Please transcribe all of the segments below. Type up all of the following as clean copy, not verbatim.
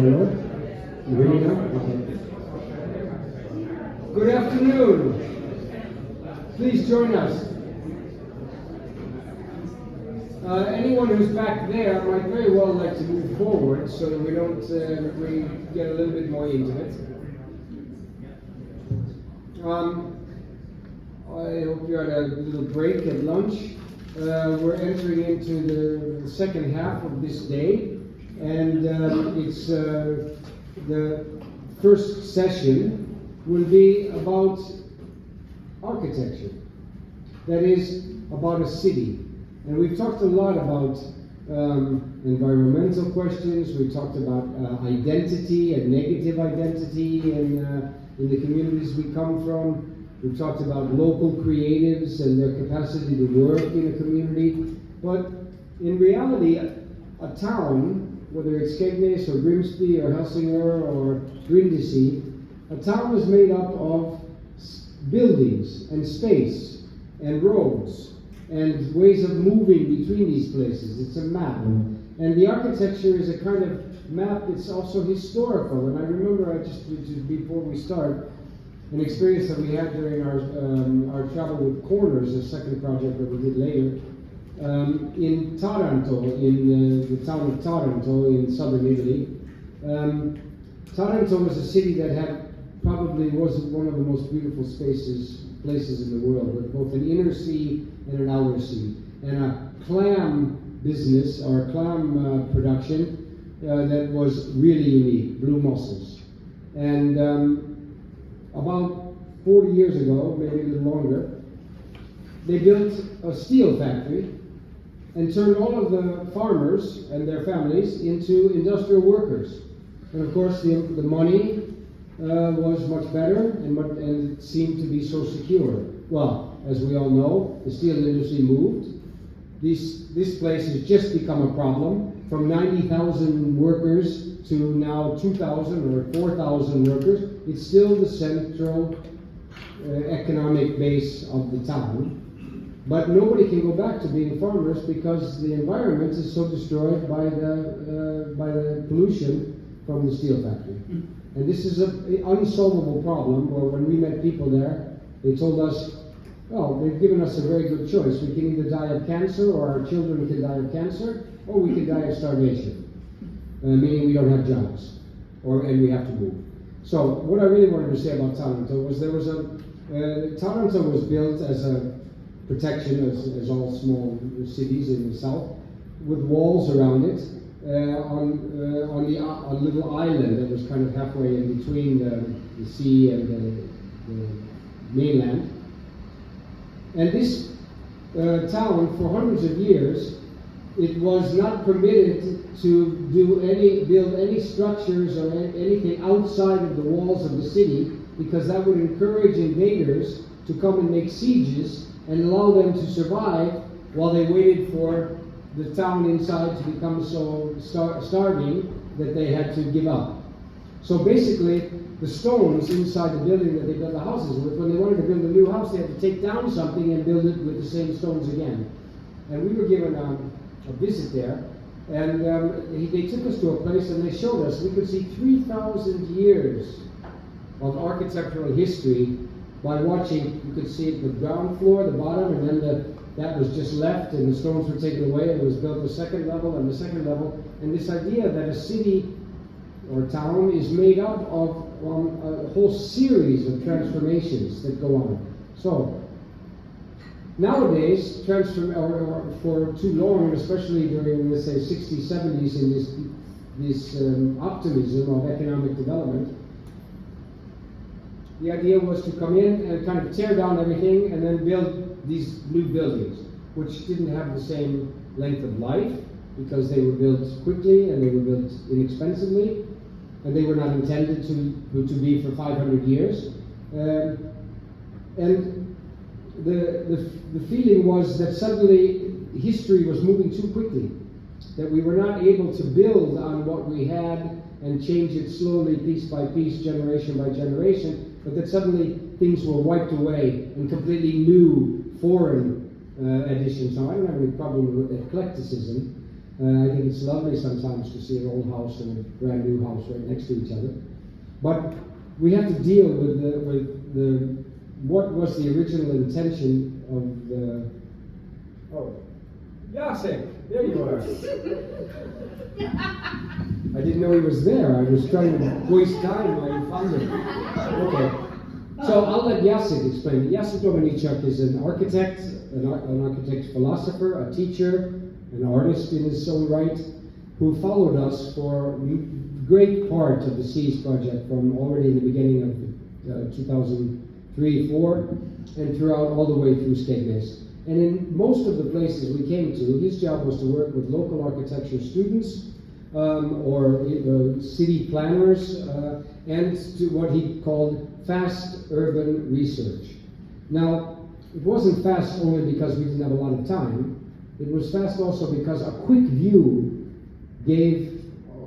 Hello? You hear me now? Okay. Good afternoon. Please join us. Anyone who's back there might very well like to move forward so that we don't we get a little bit more intimate. I hope you had a little break at lunch. We're entering into the second half of this day, and it's the first session will be about architecture. That is, about a city. And we've talked a lot about environmental questions. We talked about identity and negative identity in the communities we come from. We've talked about local creatives and their capacity to work in a community. But in reality, a town, whether it's Skegness or Grimsby or Helsingør or Brindisi, a town is made up of buildings and space and roads and ways of moving between these places. It's a map. And the architecture is a kind of map. It's also historical. And I remember, just before we start, an experience that we had during our travel with Corners, the second project that we did later, in Taranto, in the town of Taranto in southern Italy. Taranto was a city that probably was one of the most beautiful places in the world, with both an inner sea and an outer sea, and a clam business or clam production that was really unique, blue mussels. And about 40 years ago, maybe a little longer, they built a steel factory and turned all of the farmers and their families into industrial workers. And of course, the money was much better and it seemed to be so secure. Well, as we all know, the steel industry moved. This place has just become a problem. From 90,000 workers to now 2,000 or 4,000 workers. It's still the central economic base of the town. But nobody can go back to being farmers because the environment is so destroyed by the pollution from the steel factory. And this is an unsolvable problem, where when we met people there, they told us, well, they've given us a very good choice. We can either die of cancer, or our children can die of cancer, or we can die of starvation, meaning we don't have jobs, and we have to move. So what I really wanted to say about Taranto was Taranto was built as a protection, as all small cities in the south, with walls around it, on a little island that was kind of halfway in between the sea and the mainland. And this town, for hundreds of years, it was not permitted to build any structures or anything outside of the walls of the city, because that would encourage invaders to come and make sieges and allow them to survive while they waited for the town inside to become so starving that they had to give up. So basically, the stones inside the building that they built the houses with, when they wanted to build a new house, they had to take down something and build it with the same stones again. And we were given a visit there, and they took us to a place and they showed us, we could see 3,000 years of architectural history by watching. You could see the ground floor, the bottom, and then that was just left and the stones were taken away, and it was built the second level and the second level. And this idea that a city or town is made up of a whole series of transformations that go on. So nowadays, or for too long, especially during, let's say, 60s, 70s, in this optimism of economic development, the idea was to come in and kind of tear down everything and then build these new buildings, which didn't have the same length of life because they were built quickly and they were built inexpensively, and they were not intended to be for 500 years. And the feeling was that suddenly history was moving too quickly, that we were not able to build on what we had and change it slowly, piece by piece, generation by generation, but that suddenly things were wiped away and completely new, foreign additions. Now, I don't have any problem with eclecticism, I think it's lovely sometimes to see an old house and a brand new house right next to each other. But we have to deal with what was the original intention of the. Oh, Jacek, there you are. I didn't know he was there. I was trying to waste time while you found him. Okay. So I'll let Jacek explain it. Jacek Dominiczuk is an architect, an architect philosopher, a teacher, an artist in his own right, who followed us for a great part of the SEAS project from already in the beginning of 2003-4 and throughout all the way through Skegness. And in most of the places we came to, his job was to work with local architecture students or city planners and to what he called fast urban research. Now, it wasn't fast only because we didn't have a lot of time. It was fast also because a quick view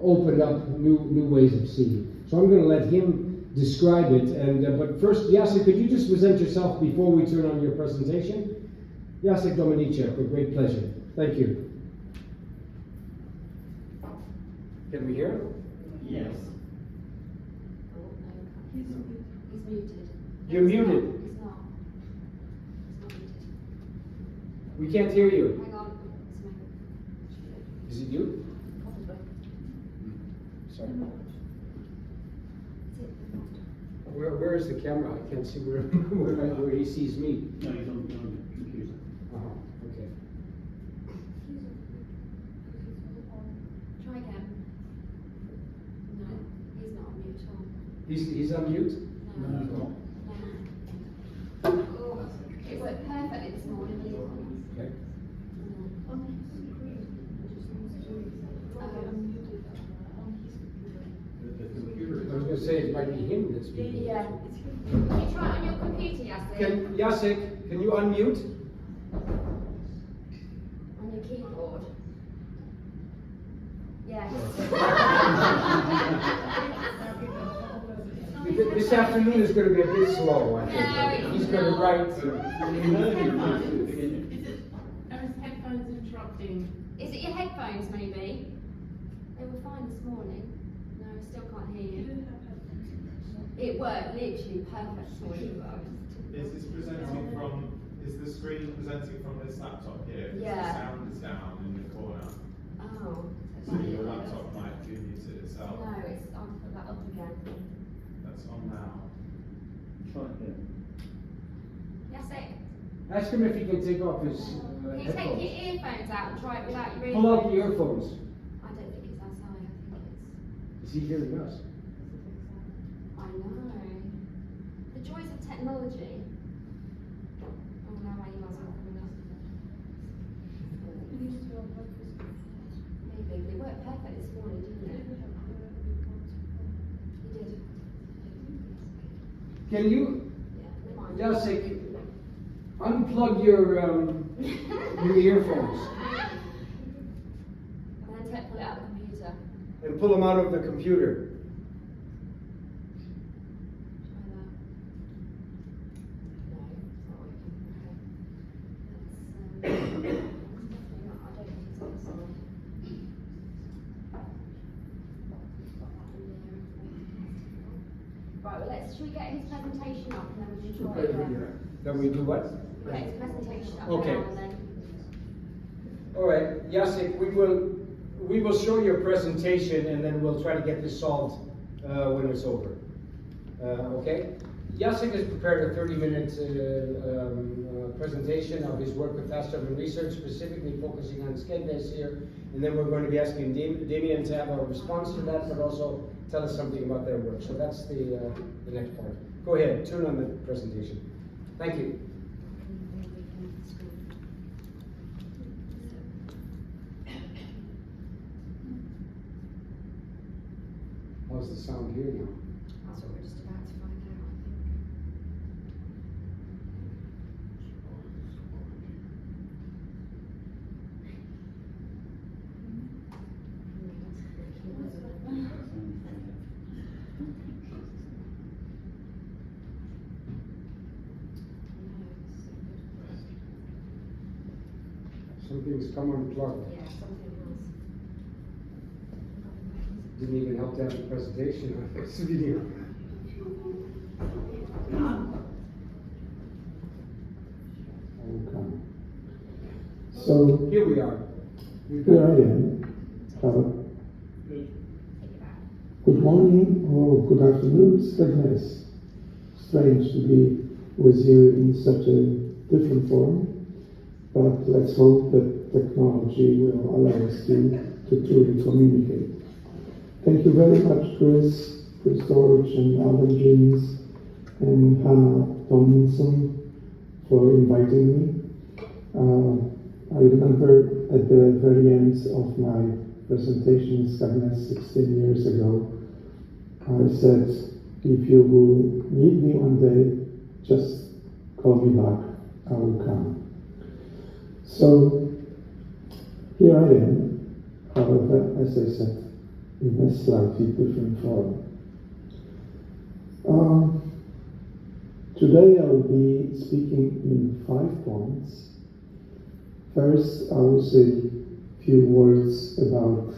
opened up new ways of seeing. So I'm going to let him describe it. And but first, Jacek, could you just present yourself before we turn on your presentation? Jacek Dominiczuk, a great pleasure. Thank you. Can we hear? Yes. He's muted. You're muted. He's not. He's not muted. We can't hear you. Hang on. Is it you? Probably. Sorry. Is it? Where is the camera? I can't see where he sees me. No, he's on the computer. Okay. Try again. No, he's not on mute at all. He's on mute? No, he's not. Oh, it worked perfectly this morning. Okay. The computer I was going to say it might be him that's speaking. Yeah. Can you try it on your computer, Jacek? Jacek, can you unmute? On your keyboard. Yes. This afternoon is going to be a bit slow, I think. No, He's going to write. Are his headphones interrupting? Is it your headphones, maybe? They were fine this morning. No, I still can't hear you. It worked literally perfect this morning. Is the screen presenting from this laptop here? 'Cause Yeah. The sound is down in the corner. Oh. So your laptop might be muted itself. No, I'll put that up again. That's on now. Try it again. Jacek, Ask him if he can take off his can you take your headphones. earphones out and try it without your earphones? Pull out the earphones. I don't think it's outside, I think it's... Is he hearing us? I know. The joys of technology. Oh, now my emails are coming up. Maybe. It worked perfect this morning, didn't it? You did. Can you, Yeah, never mind. Jacek, unplug your earphones And then pull it out of the computer. and pull them out of the computer? Try that. No, it's not working. Okay. I don't think it's outside. Right, well, should we get his presentation up and then we can try it then? Then we do what? Get his presentation up Okay. now and then. All right, Jacek, we will show your presentation and then we'll try to get this solved when it's over. Okay? Jacek has prepared a 30-minute presentation of his work with fast urban research, specifically focusing on Skegness here, and then we're going to be asking Damien to have a response to that, but also tell us something about their work. So that's the next part. Go ahead, turn on the presentation. Thank you. How's the sound here now? That's what we're just about to find out, I think. Something's come unplugged. Yeah, something else. Didn't even help to have the presentation on this video. Okay. So Here we are. here I am. Good morning or good afternoon, Stegnes. Strange to be with you in such a different form, but let's hope that technology will allow us to truly communicate. Thank you very much, Chris George, and Adam Jeans, and Hannah Tomlinson for inviting me. I remember at the very end of my presentation in Stegnes 16 years ago, I said, if you will need me one day, just call me back, I will come. So here I am, however, as I said, in a slightly different form. Today I will be speaking in 5 points. First, I will say a few words about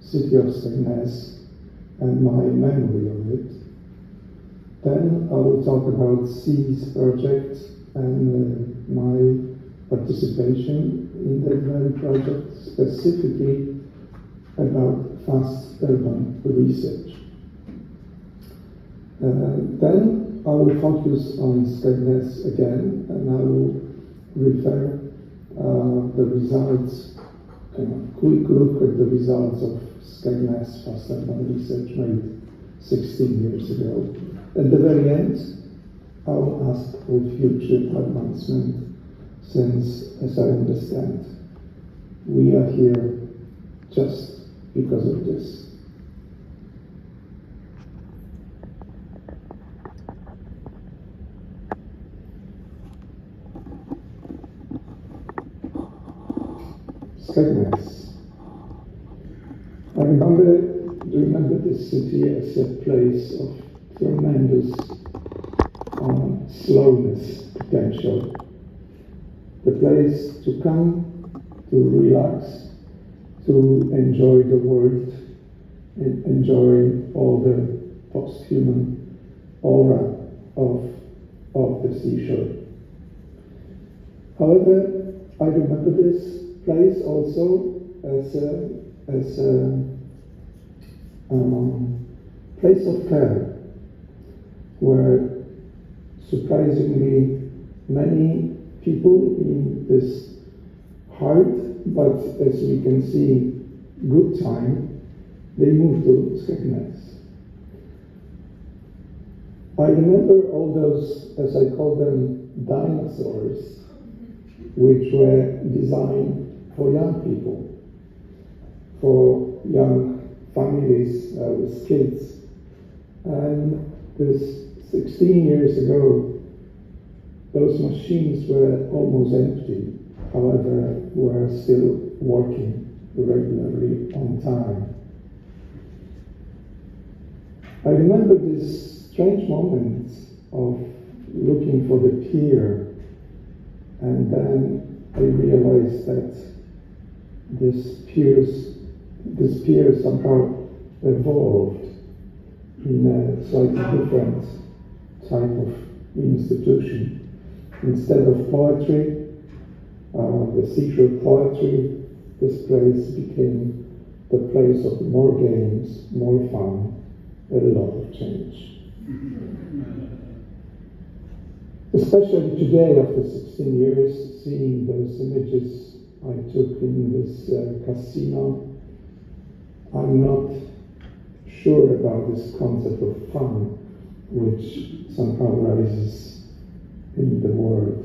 City of Stegnes and my memory of it. Then I will talk about SEAS project and my participation in that very project, specifically about fast urban research. Then I will focus on Stegnes again, and I will refer the results, quick look at the results of Stegnes fast urban research made 16 years ago. At the very end, I will ask for future advancement, since, as I understand, we are here just because of this. Stegnes. I remember this city as a place of tremendous slowness potential. The place to come, to relax, to enjoy the world, and enjoy all the post-human aura of the seashore. However, I remember this place also as a place of care, where surprisingly many people in this hard, but as we can see, good time, they moved to Stegnes. I remember all those, as I call them, dinosaurs, which were designed for young people, for young families with kids. And this 16 years ago, those machines were almost empty, however, were still working regularly on time. I remember this strange moment of looking for the pier, and then I realized that this pier somehow evolved in a slightly different type of institution. Instead of poetry, the seashore poetry, this place became the place of more games, more fun, a lot of change. Especially today, after 16 years, seeing those images I took in this casino, I'm not sure about this concept of fun, which somehow rises in the world.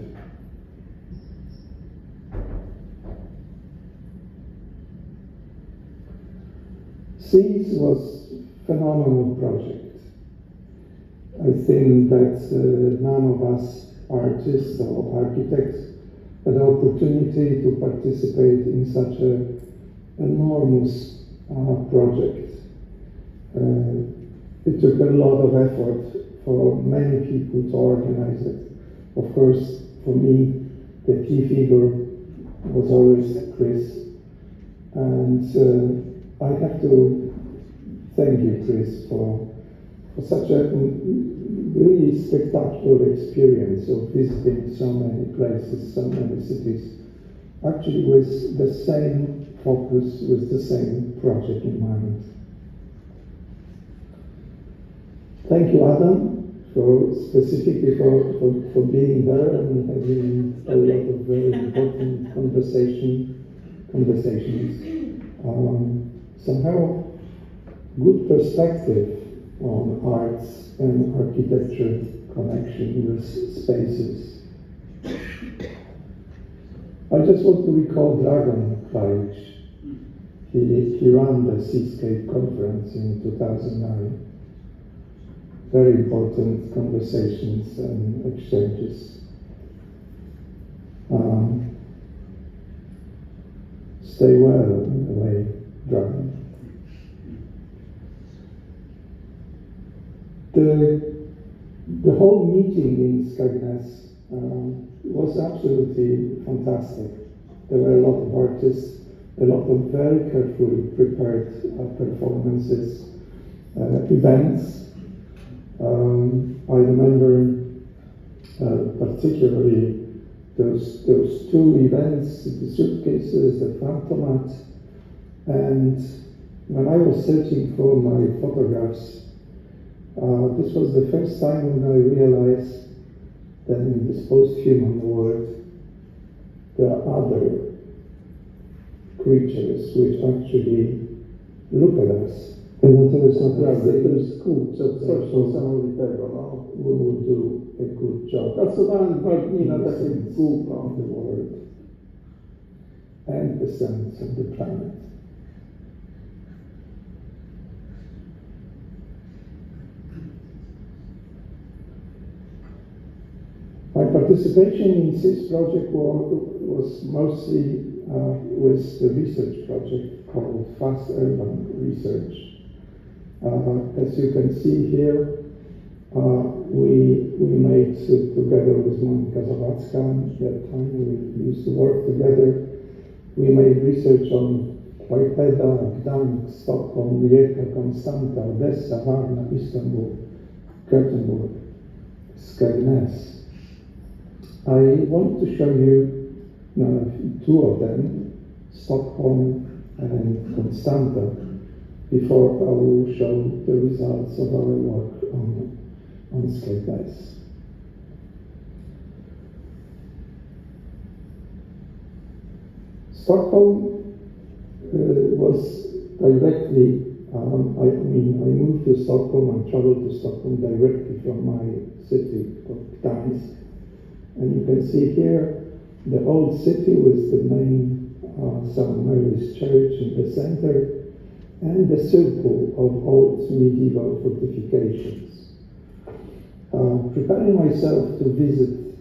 SEAS was a phenomenal project. I think that none of us artists or architects had the opportunity to participate in such an enormous project. It took a lot of effort for many people to organize it. Of course, for me, the key figure was always Chris, and I have to thank you, Chris, for such a really spectacular experience of visiting so many places, so many cities, actually with the same focus, with the same project in mind. Thank you, Adam, for specifically for being there and having a lot of very important conversations. Somehow, good perspective on arts and architecture connection with spaces. I just want to recall Dragan Klajic. He ran the SEAScape conference in 2009. Very important conversations and exchanges. Stay well in a way, Dragan. The whole meeting in Skegness was absolutely fantastic. There were a lot of artists, a lot of very carefully prepared performances, events. I remember particularly those two events, the suitcases, the Phantomat, and when I was searching for my photographs, this was the first time when I realized that in this post-human world there are other creatures which actually look at us. And to jest kół przed coś niesamowitego, no. We will do a good job. Pracowałem 2 dni na takim kółko. The world and the sense of the planet. My participation in this project was mostly with the research project called Fast Urban Research. As you can see here, we made together with Monika Zawadzka, at that time we used to work together. We made research on Klaipėda, Gdańsk, Stockholm, Rijeka, Konstanta, Odessa, Varna, Istanbul, Gothenburg, Skegness. I want to show you two of them, Stockholm and Constanta, before I will show the results of our work on Skegness. Stockholm was directly, I moved to Stockholm and traveled to Stockholm directly from my city of Gdańsk. And you can see here the old city with the main St. Mary's Church in the center, and the circle of old medieval fortifications. Preparing myself to visit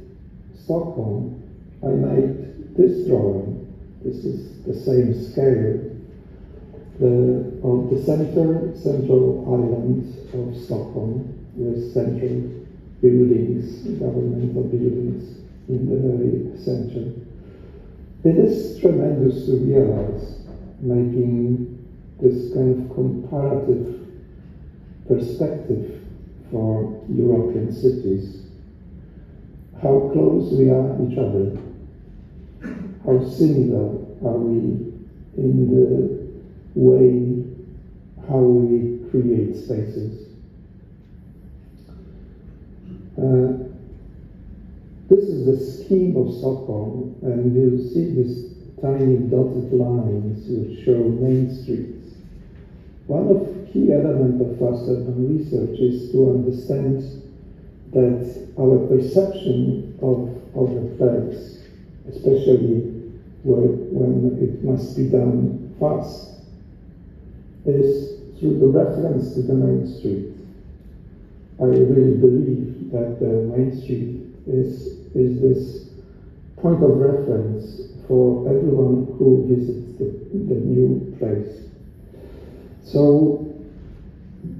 Stockholm, I made this drawing. This is the same scale of the central island of Stockholm, with central buildings, governmental buildings in the very center. It is tremendous to realize, making this kind of comparative perspective for European cities, how close we are each other, how similar are we in the way how we create spaces. This is the scheme of Stockholm, and you see these tiny dotted lines which show main streets. One of the key elements of fast urban research is to understand that our perception of a place, especially when it must be done fast, is through the reference to the main street. I really believe that the main street is this point of reference for everyone who visits the new place. So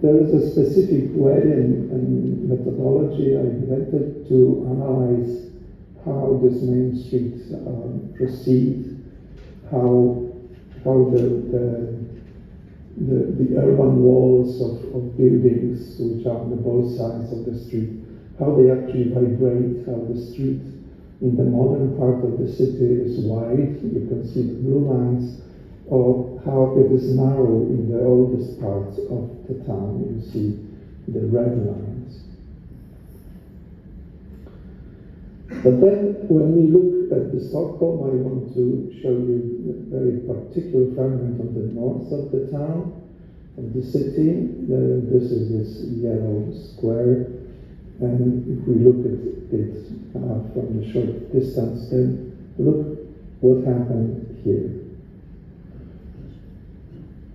there is a specific way and methodology I invented to analyze how this main street proceeds, how the urban walls of buildings which are on the both sides of the street, how they actually vibrate, how the street in the modern part of the city is wide, you can see the blue lines, or how it is narrow in the oldest parts of the town, you see the red lines. But then when we look at the Stockholm, I want to show you a very particular fragment of the north of the town, of the city. This is this yellow square, and if we look at it from a short distance, then look what happened here.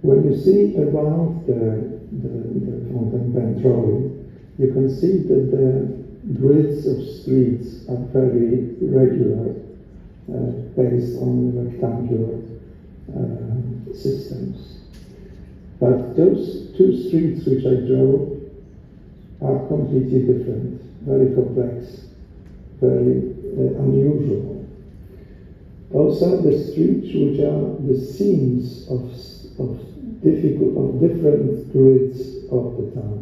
When you see around the Fontainebleau drawing, you can see that the grids of streets are very regular, based on rectangular systems. But those two streets which I drew are completely different, very complex, very unusual. Those are the streets which are the scenes of different grids of the town.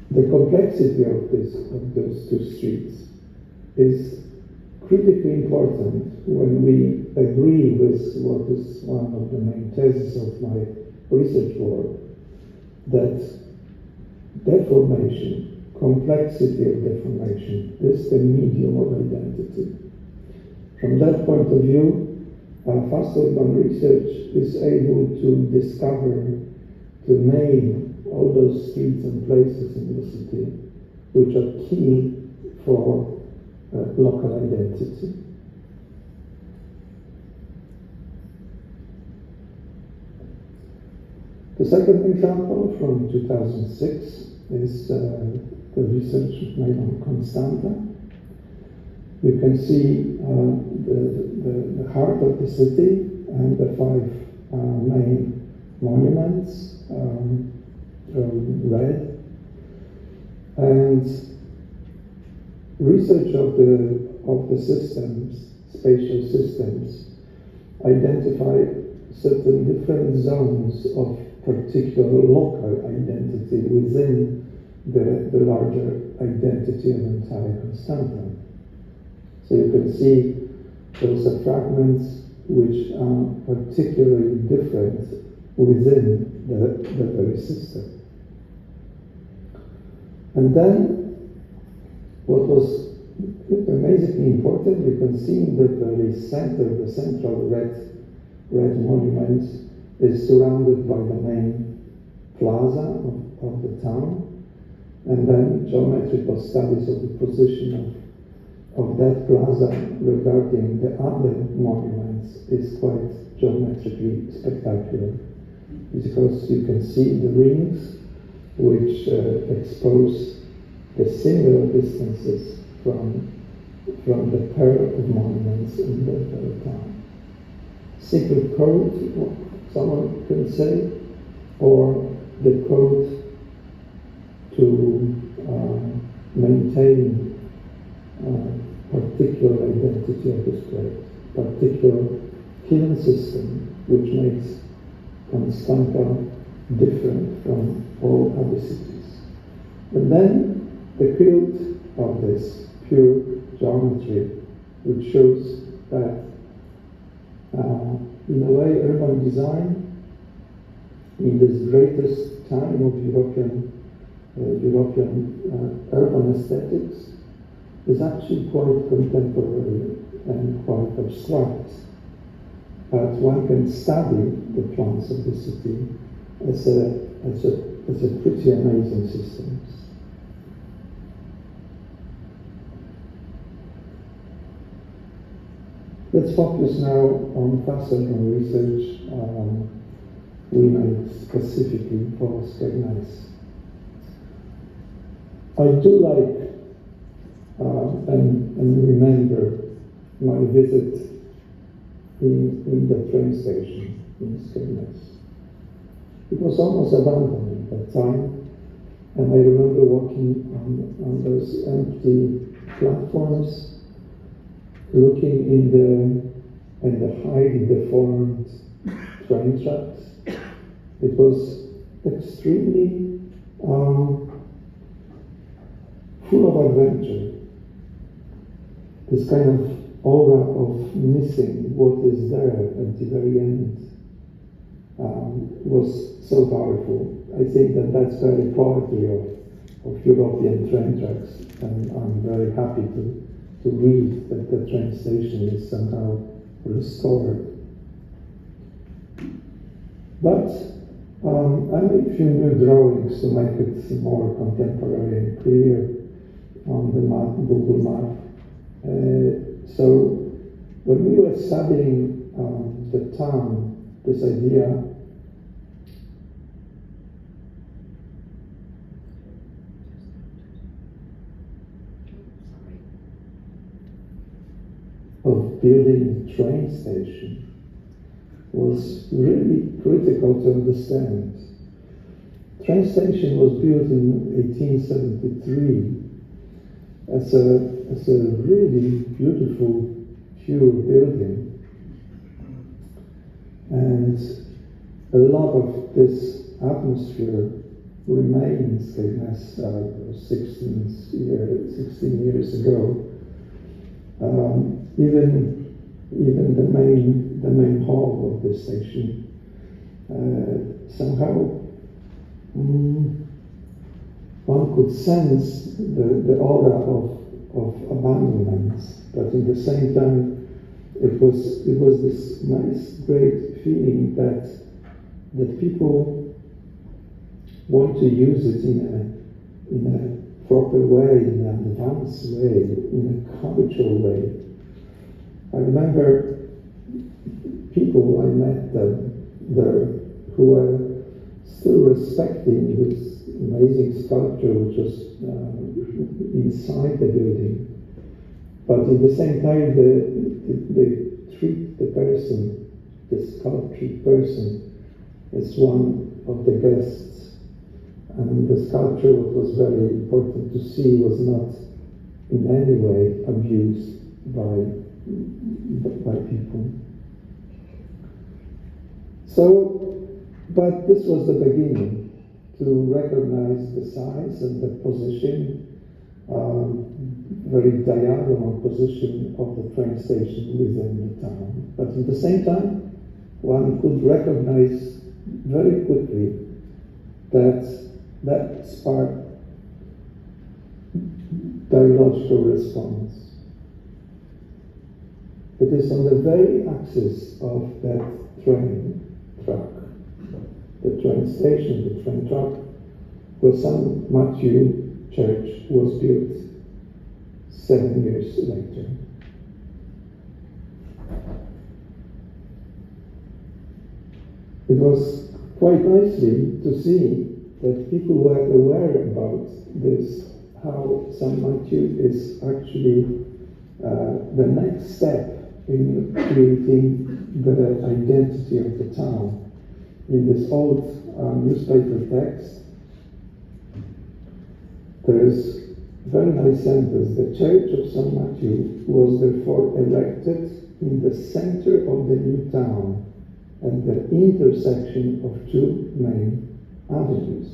The complexity of those two streets is critically important when we agree with what is one of the main theses of my research work, that deformation, complexity of deformation, is the medium of identity. From that point of view, fast urban research is able to discover, to name all those streets and places in the city which are key for local identity. The second example from 2006 is the research made on Constanta. You can see the heart of the city and the five main monuments red, and research of the systems, spatial systems, identify certain different zones of particular local identity within the larger identity of entire Constanta. So you can see those are fragments which are particularly different within the very system. And then, what was amazingly important, you can see in the very center, the central red monument is surrounded by the main plaza of the town, and then geometrical studies of the position of that plaza regarding the other monuments is quite geometrically spectacular, because you can see the rings which expose the similar distances from the pair of monuments in the town. Secret code, someone can say, or the code to maintain particular identity of this place, particular hidden system which makes Constanta different from all other cities. And then the field of this pure geometry, which shows that in a way urban design, in this greatest time of European urban aesthetics, is actually quite contemporary and quite abstract. But one can study the plans of the city as a pretty amazing systems. Let's focus now on fast urban research we made specifically for Skegness. I do like and remember my visit in the train station in Skegness. It was almost abandoned at that time, and I remember walking on those empty platforms, looking in the highly deformed train tracks. It was extremely full of adventure. This kind of aura of missing what is there at the very end was so powerful. I think that that's very poetry of European train tracks, and I'm very happy to read that the train station is somehow restored. But I made a few new drawings to make it more contemporary and clear on the map, Google Map. So when we were studying the town, this idea of building a train station was really critical to understand. Train station was built in 1873 as a really beautiful, pure building. And a lot of this atmosphere remains, as 16 years ago. Even the main hall of the station somehow one could sense the aura of abandonment, but at the same time it was this nice, great feeling that people want to use it in a proper way, in an advanced way, in a cultural way. I remember people I met there who were still respecting this amazing sculpture which was inside the building, but at the same time they treat the person, the sculptured person, as one of the guests. And the sculpture, what was very important to see, was not in any way abused by people. So, but this was the beginning, to recognize the size and the position, very diagonal position of the train station within the town. But at the same time, one could recognize very quickly that sparked biological response. It is on the very axis of that train track, the train station, the train track, where St. Matthew Church was built 7 years later. It was quite nicely to see that people were aware about this, how St. Matthew is actually the next step in creating the identity of the town. In this old newspaper text, there is a very nice sentence: the Church of St. Matthew was therefore erected in the center of the new town, at the intersection of two main avenues.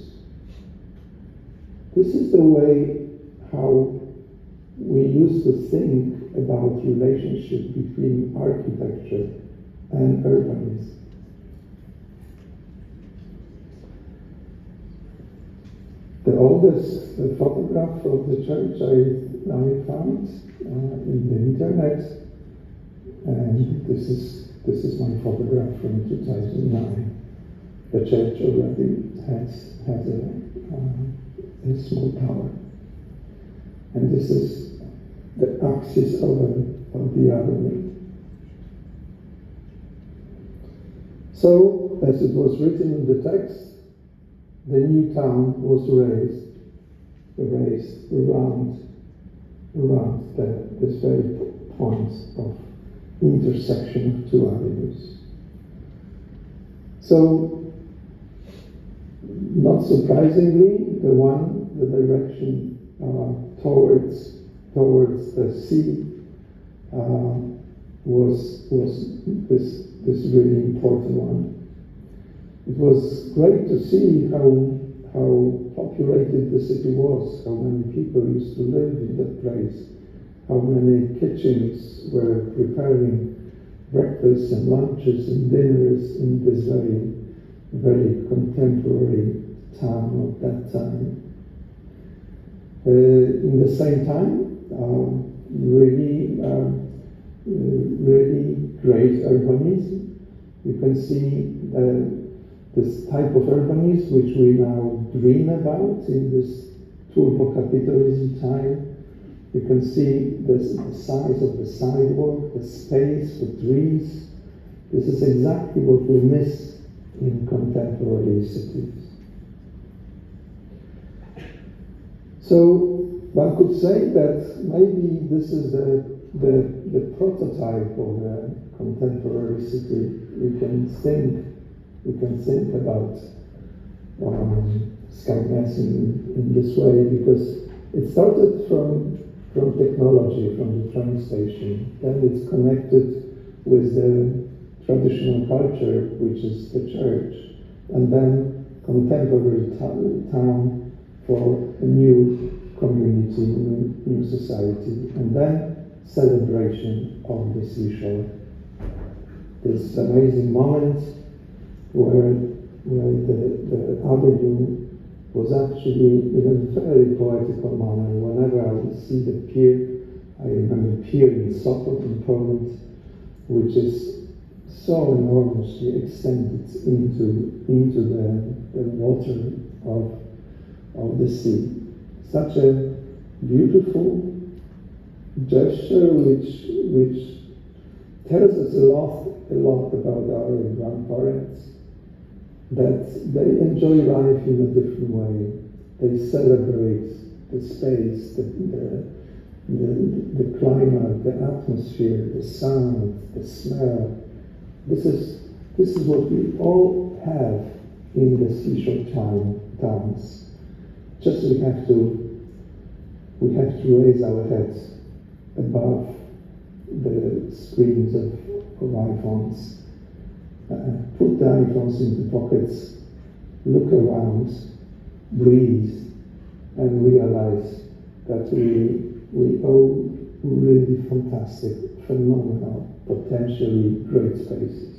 This is the way how we used to think about relationship between architecture and urbanism. The oldest photograph of the church I found in the internet, and this is my photograph from 2009. The church already has a small tower, and this is the axis of the avenue. So, as it was written in the text, the new town was raised around this very point of intersection of two avenues. So, not surprisingly, the direction towards the sea was this really important one. it was great to see how populated the city was, how many people used to live in that place, how many kitchens were preparing breakfasts and lunches and dinners in this very, very contemporary town of that time. In the same time, really great urbanism. You can see this type of urbanism which we now dream about in this turbo-capitalism time. You can see the size of the sidewalk, the space, the trees. This is exactly what we miss in contemporary cities. So one could say that maybe this is the prototype of a contemporary city. We can think about Skynet in this way, because it started from technology, from the train station. Then it's connected with the traditional culture, which is the church, and then contemporary town for a new community, new society, and then celebration of the seashore. This amazing moment where the avenue was actually in a very poetical manner. Whenever I would see the pier, I remember pier in Sopot in Poland, which is so enormously extended into the water of the sea. Such a beautiful gesture which tells us a lot about our grandparents, that they enjoy life in a different way. They celebrate the space, the climate, the atmosphere, the sound, the smell. This is what we all have in the seashore towns. Just we have to raise our heads above the screens of iPhones. Put the iPhones in the pockets, look around, breathe, and realize that we own really fantastic, phenomenal, potentially great spaces.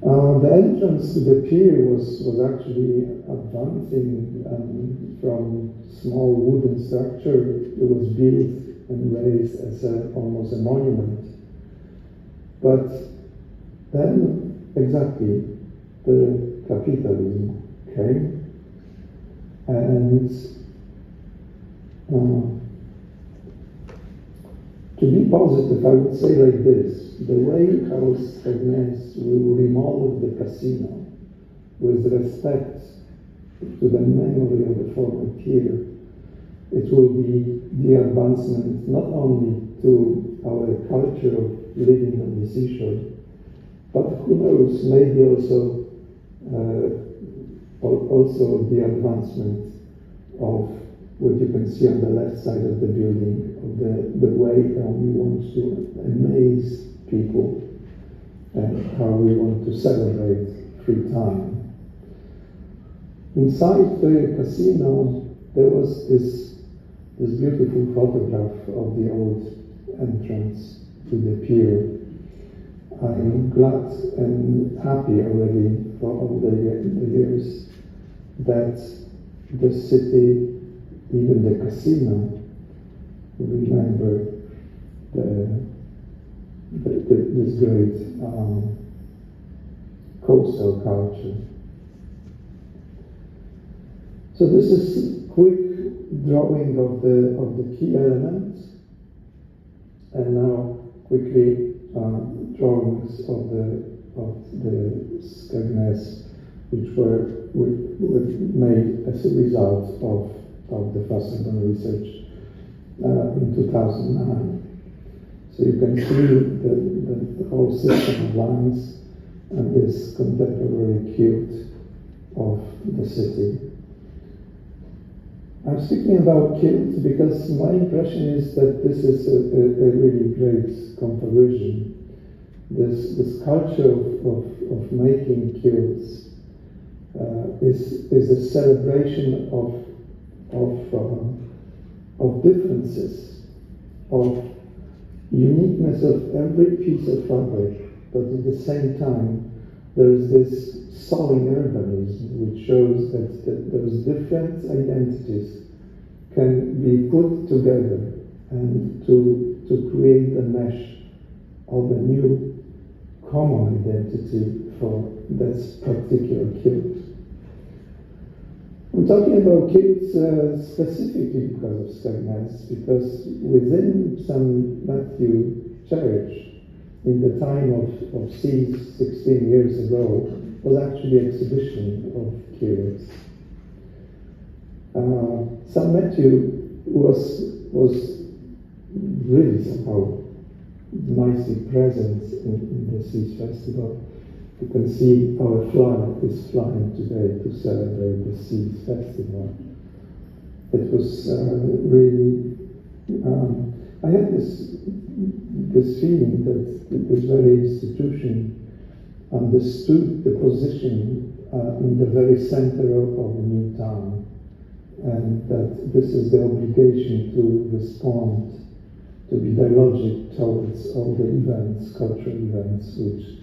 The entrance to the pier was actually advancing from small wooden structure. It was built and raised as almost a monument. But then, exactly, the capitalism came, and to be positive, I would say like this: the way how Skynet will remodel the casino with respect to the memory of the former pier, it will be the advancement not only to our culture of living on the seashore, but who knows, maybe also the advancement of what you can see on the left side of the building, of the way how we want to amaze people and how we want to celebrate free time. Inside the casino, there was this beautiful photograph of the old entrance to the pier. I'm glad and happy already for all the years that the city, even the casino, remember this great coastal culture. So this is a quick drawing of the key elements, and now quickly drawings of the Skynet, which were made as a result of the Fusselman research in 2009. So you can see the whole system of lines and this contemporary cute of the city. I'm speaking about kilt because my impression is that this is a really great comparison this culture of making kilts is a celebration of differences, of uniqueness of every piece of fabric, but at the same time there is this sewing urbanism which shows that those different identities can be put together and to create a mesh of a new common identity for this particular kilt. I'm talking about kilts specifically because of Skegness, because within St. Matthew Church, in the time of SEAS 16 years ago, was actually an exhibition of kilts. St. Matthew was really somehow nicely present in the SEAS Festival. You can see our flag is flying today to celebrate the SEAS Festival. It was really, I had this feeling that this very institution understood the position in the very center of a new town, and that this is the obligation to respond, to be dialogic towards all the events, cultural events, which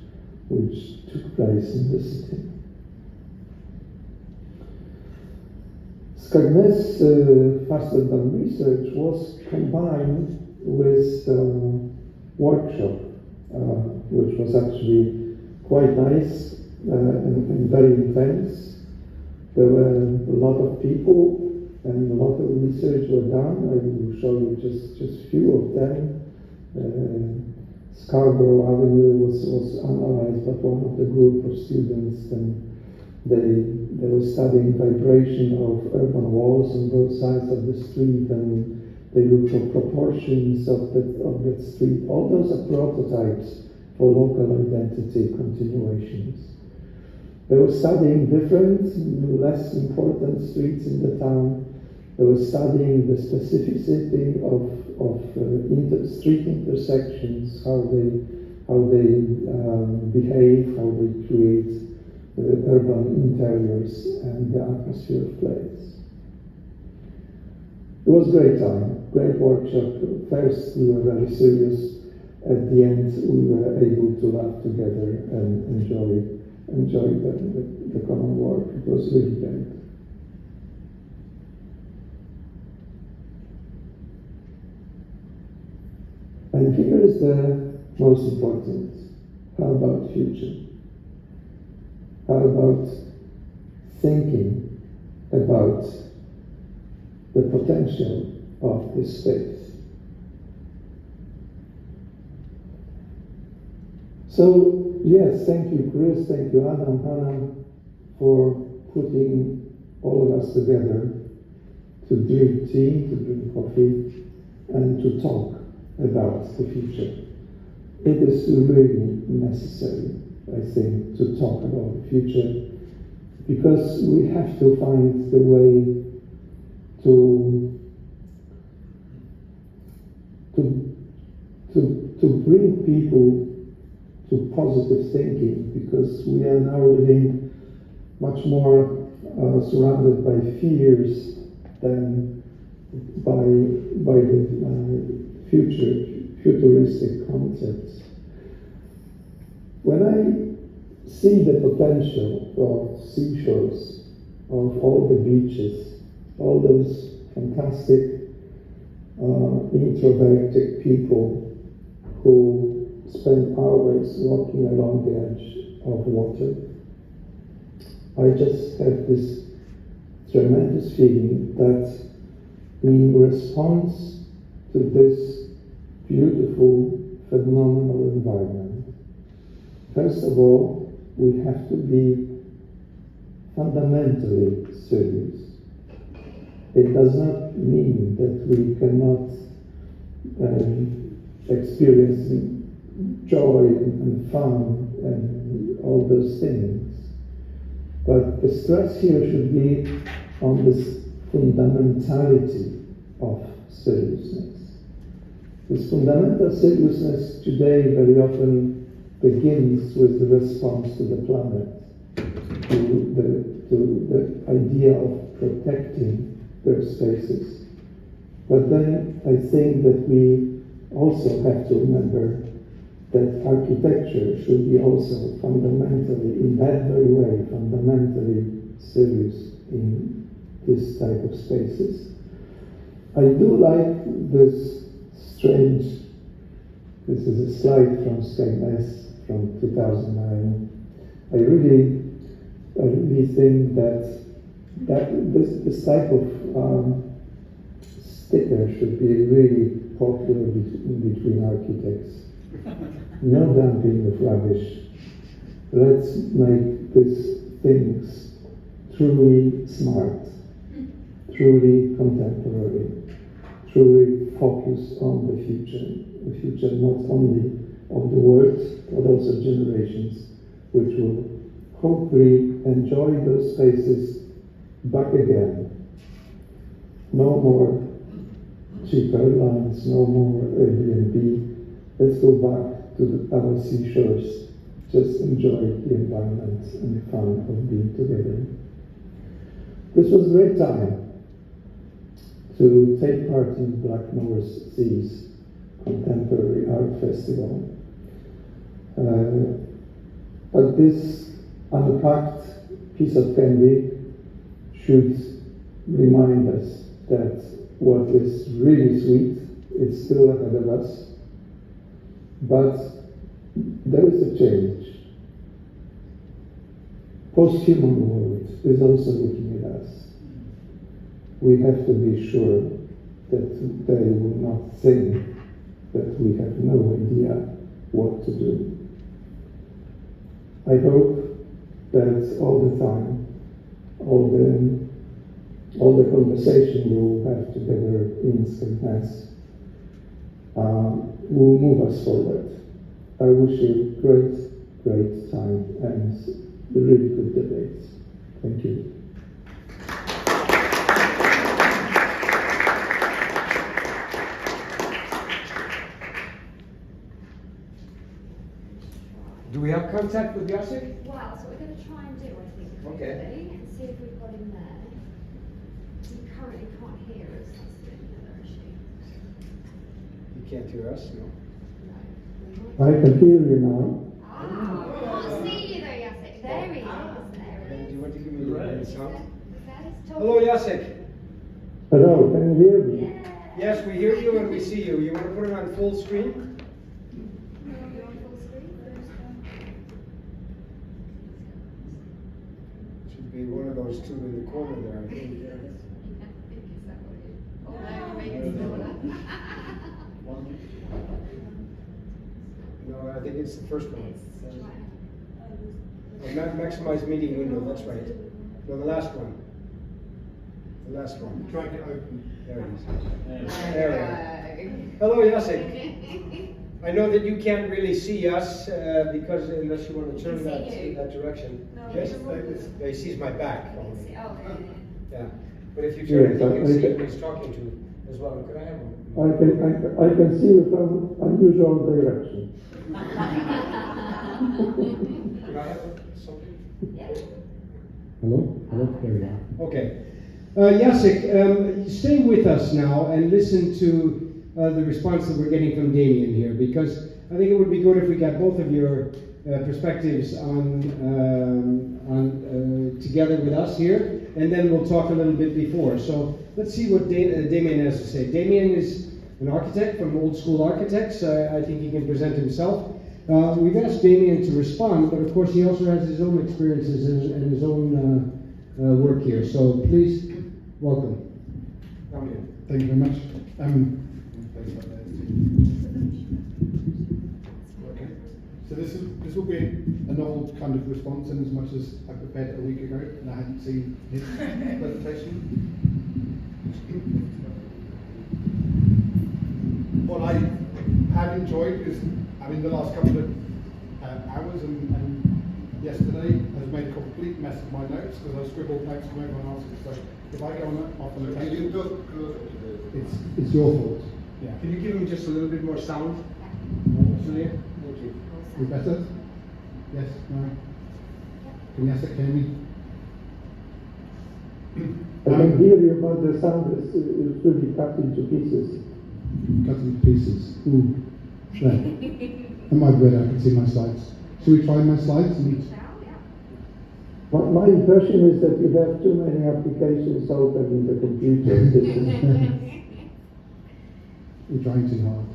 took place in the city. Skegness Faster Than Research was combined with workshop, which was actually quite nice and very intense. There were a lot of people and a lot of research were done. I will show you just few of them. Scarborough Avenue was analyzed by one of the group of students, and they were studying vibration of urban walls on both sides of the street, and they looked for proportions of that street. All those are prototypes for local identity continuations. They were studying different, less important streets in the town. They were studying the specificity of street intersections, how they behave, how they create urban interiors and the atmosphere of place. It was a great time, great workshop. First we were very serious. At the end we were able to laugh together and enjoy the common work. It was really great. And here is the most important. How about future? How about thinking about the potential of this space? So, yes, thank you, Chris, thank you, Adam, Hannah, for putting all of us together to drink tea, to drink coffee, and to talk about the future. It is really necessary, I think, to talk about the future, because we have to find the way to bring people to positive thinking, because we are now living much more surrounded by fears than by the futuristic concepts. When I see the potential of seashores, of all the beaches, all those fantastic introverted people who spend hours walking along the edge of water, I just have this tremendous feeling that in response to this beautiful, phenomenal environment, first of all, we have to be fundamentally serious. It does not mean that we cannot experience joy and fun and all those things. But the stress here should be on this fundamentality of seriousness. This fundamental seriousness today very often begins with the response to the planet, to the idea of protecting their spaces. But then I think that we also have to remember that architecture should be also fundamentally, in that very way, fundamentally serious in this type of spaces. I do like this strange, this is a slide from Skegness from 2009. I really think that this type of sticker should be really popular between architects. No dumping of rubbish. Let's make these things truly smart, truly contemporary, truly focused on the future not only of the world, but also generations which will hopefully enjoy those spaces back again. No more cheap airlines, no more Airbnb. Let's go back to our seashores. Just enjoy the environment and the fun of being together. This was a great time to take part in Black North Seas Contemporary Art Festival. But this unpacked piece of candy should remind us that what is really sweet is still ahead of us. But there is a change. Post-human world is also looking at us. We have to be sure that they will not think that we have no idea what to do. I hope that all the time, all the conversation we'll have together in Skegness will move us forward. I wish you great time and really good debates. Thank you. Do we have contact with Jacek? Well, that's what we're going to try and do, I think, Okay. really, and see if we've got him there. He currently can't hear us, that's the only other issue. You can't hear us, no. No. I can hear you now. Ah, we can't see you though, Jacek. There he is. There he Do is. you want to give me the sound? Okay, Hello, Jacek. Hello, can you hear me? Yeah. Yes, we hear you and we see you. You want to put it on full screen? You're on full screen. Should be one of those two in the corner there, I think. Oh, no, maybe it's not. No, I think it's the first one. Maximize meeting window, that's right. No, the last one. The last one. Try to open. There it is. There we go. Hello, Jacek. I know that you can't really see us because unless you want to turn He can see you. that direction. No, Yes, he he sees my back. Oh, there. Yeah, but if you turn, Yes, you I can see can- who he's talking to as well. Could I have one? I can see you from unusual direction. Could I have something? Yeah. Hello? Hello? There we are. Okay. Jacek, stay with us now and listen to the response that we're getting from Damien here, because I think it would be good if we got both of your perspectives on together with us here, and then we'll talk a little bit before. So let's see what Damien has to say. Damien is an architect from Old School Architects. I think he can present himself. We've asked Damien to respond, but of course he also has his own experiences and his own work here. So please, welcome. Thank you very much. Okay. So this will be an old kind of response, in as much as I prepared it a week ago and I hadn't seen his presentation. What I have enjoyed is, the last couple of hours and yesterday has made a complete mess of my notes because I scribbled notes from everyone else's. So if I go off on the tangent, it's your fault. Yeah. Can you give him just a little bit more sound? Julia? Thank you. We better? Yes? No? Can you ask it, Kami? I can hear you, but the sound is really cut into pieces. Cut into pieces. Ooh. There. That might be better, I can see my slides. Should we try my slides? My impression is that you have too many applications open in the computer. We're trying too hard.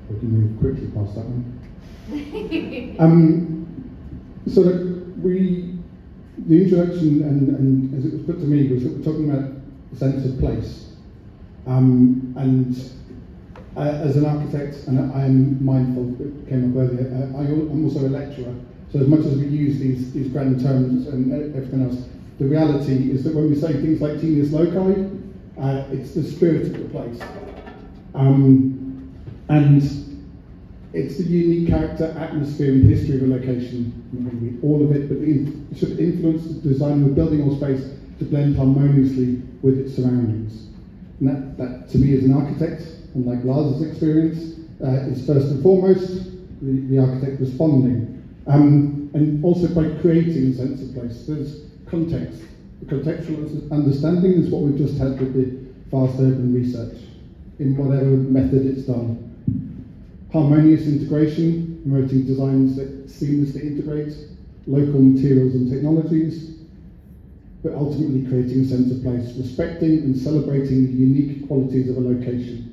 We can move quickly past that one. So the introduction and as it was put to me was that we're talking about the sense of place. As an architect, and I am mindful, it came up earlier, I'm also a lecturer, so as much as we use these grand terms and everything else, the reality is that when we say things like genius loci, it's the spirit of the place. And it's the unique character, atmosphere and history of a location, maybe all of it, but it should influence the design of a building or space to blend harmoniously with its surroundings. And that to me as an architect, and like Lars's experience, is first and foremost the architect responding. And also by creating a sense of place. There's context. The contextual understanding is what we've just had with the fast urban research, in whatever method it's done. Harmonious integration, promoting designs that seamlessly integrate local materials and technologies, but ultimately creating a sense of place, respecting and celebrating the unique qualities of a location.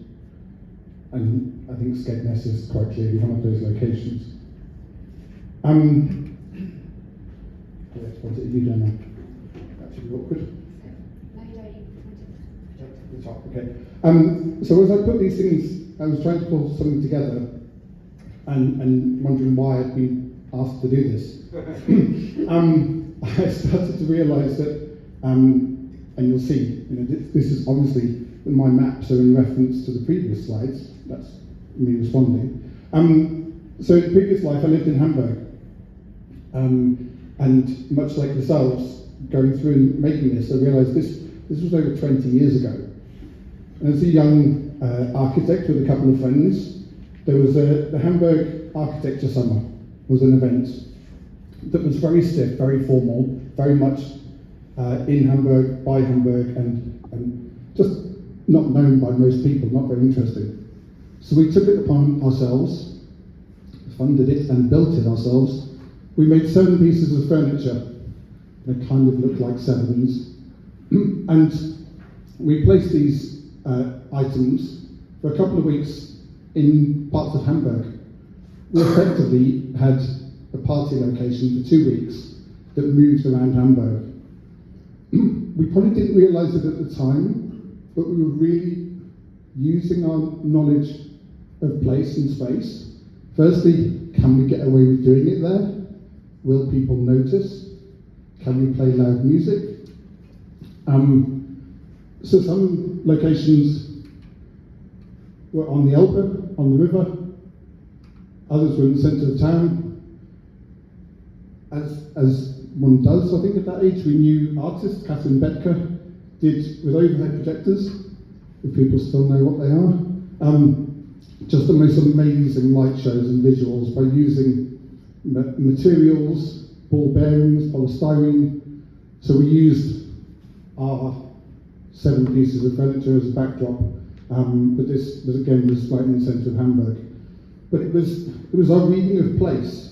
And I think Skegness is quite clearly one of those locations. Let's point it at you, Jenna. That should be awkward. The top, okay. So as I put these things, I was trying to pull something together and wondering why I'd been asked to do this. I started to realise that, and you'll see, this is obviously my maps are in reference to the previous slides. That's me responding. So in the previous life, I lived in Hamburg, and much like yourselves, going through and making this, I realised this was over 20 years ago. And as a young architect with a couple of friends, there was the Hamburg Architecture Summer was an event that was very stiff, very formal, very much in Hamburg, by Hamburg, and just not known by most people, not very interesting. So we took it upon ourselves, funded it and built it ourselves. We made 7 pieces of furniture. They kind of looked like 7s. And we placed these items for a couple of weeks in parts of Hamburg. We effectively had a party location for 2 weeks that moved around Hamburg. We probably didn't realise it at the time, but we were really using our knowledge of place and space. Firstly, can we get away with doing it there? Will people notice? Can we play loud music? So some locations were on the Elbe, on the river. Others were in the centre of town. As one does, I think at that age, we knew artists, Catherine Bettker, did with overhead projectors, if people still know what they are, just the most amazing light shows and visuals by using materials, ball bearings, polystyrene. So we used our 7 pieces of furniture as a backdrop, but this again was right in the centre of Hamburg. But it was our reading of place.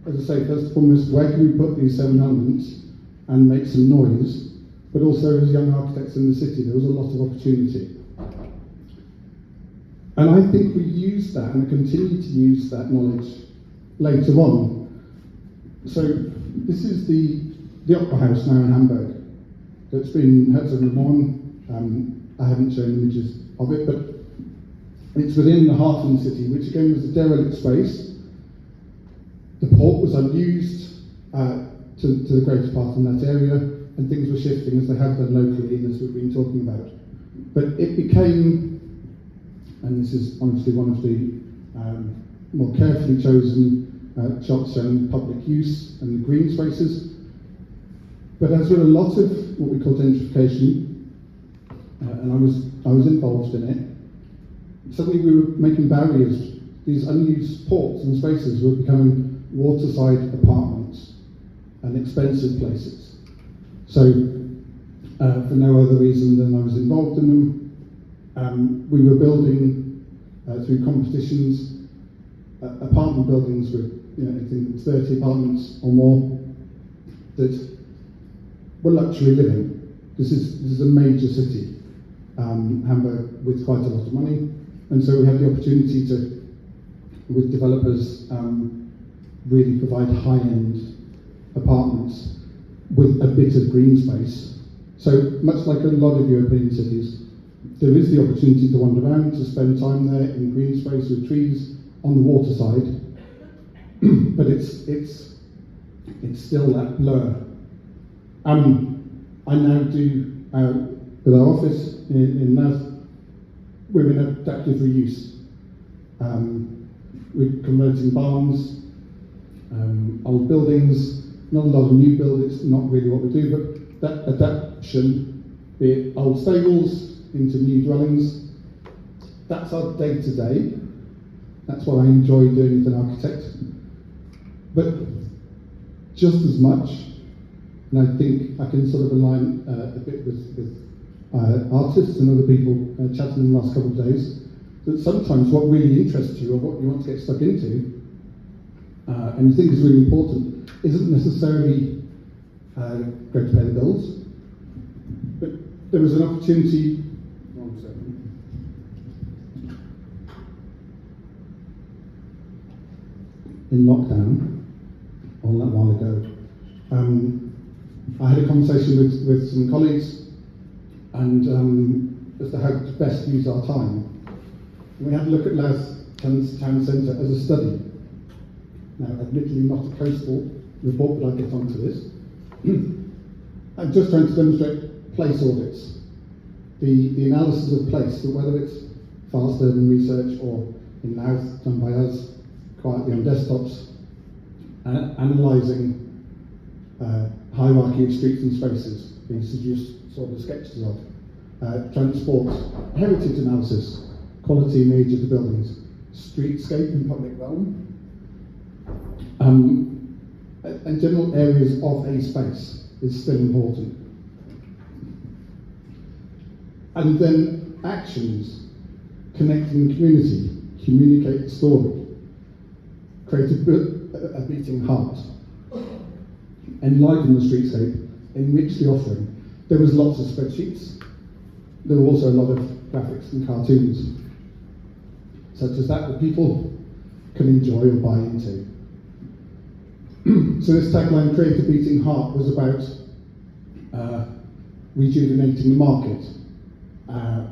As I say, first and foremost, where can we put these 7 elements and make some noise? But also, as young architects in the city, there was a lot of opportunity. And I think we used that and continue to use that knowledge later on. So this is the Opera House now in Hamburg. That's been Herzogenaurach. I haven't shown images of it, but it's within the Hafen city, which again was a derelict space. The port was unused to the greater part in that area, and things were shifting as they have done locally and as we've been talking about. But it became, and this is honestly one of the more carefully chosen shots showing public use and green spaces. But as with a lot of what we call gentrification, and I was involved in it, suddenly we were making barriers. These unused ports and spaces were becoming waterside apartments and expensive places. So, for no other reason than I was involved in them, we were building, through competitions, apartment buildings with, I think 30 apartments or more that were luxury living. This is a major city, Hamburg, with quite a lot of money, and so we had the opportunity to, with developers, really provide high-end apartments with a bit of green space. So much like a lot of European cities, there is the opportunity to wander around, to spend time there in green space with trees on the waterside, but it's still that blur. I now do, with our office in NAS, we're in adaptive reuse. We're converting barns, old buildings, not a lot of new buildings, not really what we do, but that adaptation, be it old stables into new dwellings, that's our day-to-day. That's what I enjoy doing as an architect. But just as much, and I think I can sort of align a bit with artists and other people chatting in the last couple of days, that sometimes what really interests you or what you want to get stuck into, and you think is really important, isn't necessarily going to pay the bills. But there was an opportunity, one second. In lockdown, all that while ago, I had a conversation with some colleagues and as to how to best use our time. And we had a look at Laz town centre as a study. Now, admittedly not a coastal report, but I'll get onto this. I'm just trying to demonstrate place audits, the analysis of place, that whether it's fast urban research or in Louth done by us quietly on desktops, analysing hierarchy of streets and spaces, being seduced sort of sketches of, transport, heritage analysis, quality and age of the buildings, streetscape in public realm, and general areas of a space is still important. And then actions, connecting the community, communicate the story, create a beating heart, enliven the streetscape, enrich the offering. There was lots of spreadsheets. There were also a lot of graphics and cartoons, such as that people can enjoy or buy into. So this tagline, create a beating heart, was about rejuvenating the market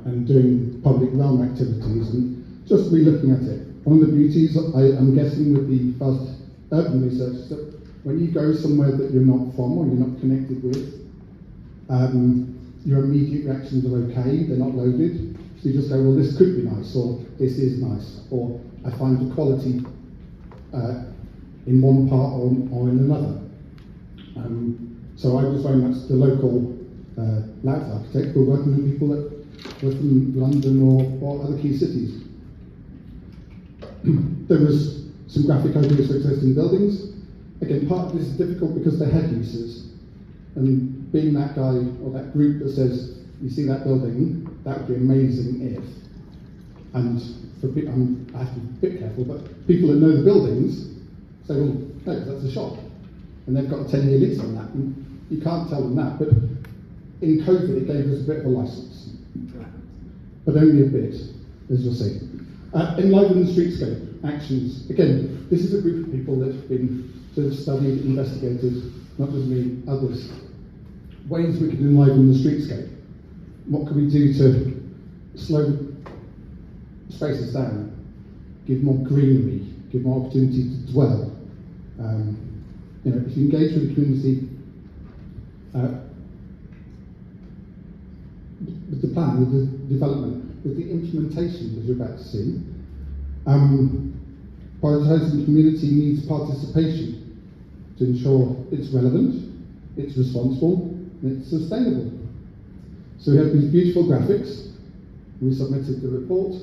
and doing public realm activities and just re-looking at it. One of the beauties, I'm guessing, with the fast urban research is that when you go somewhere that you're not from or you're not connected with, your immediate reactions are okay, they're not loaded. So you just go, well, this could be nice, or this is nice, or I find the quality in one part or in another. So I was very much the local Louth architect, but working with people that were from London or other key cities. There was some graphic ideas for existing buildings. Again, part of this is difficult because they're head uses. And being that guy or that group that says, you see that building, that would be amazing if. And for I have to be a bit careful, but people that know the buildings say, well, no, that's a shop. And they've got a 10-year lease on that. And you can't tell them that. But in COVID, it gave us a bit of a license. But only a bit, as you'll see. Enliven the streetscape, actions. Again, this is a group of people that have been sort of studied, investigated, not just me, others. Ways we can enliven the streetscape. What can we do to slow spaces down, give more greenery, give more opportunity to dwell? If you engage with the community, with the plan, with the development, with the implementation, as you're about to see, prioritising community needs participation to ensure it's relevant, it's responsible, and it's sustainable. So we have these beautiful graphics. We submitted the report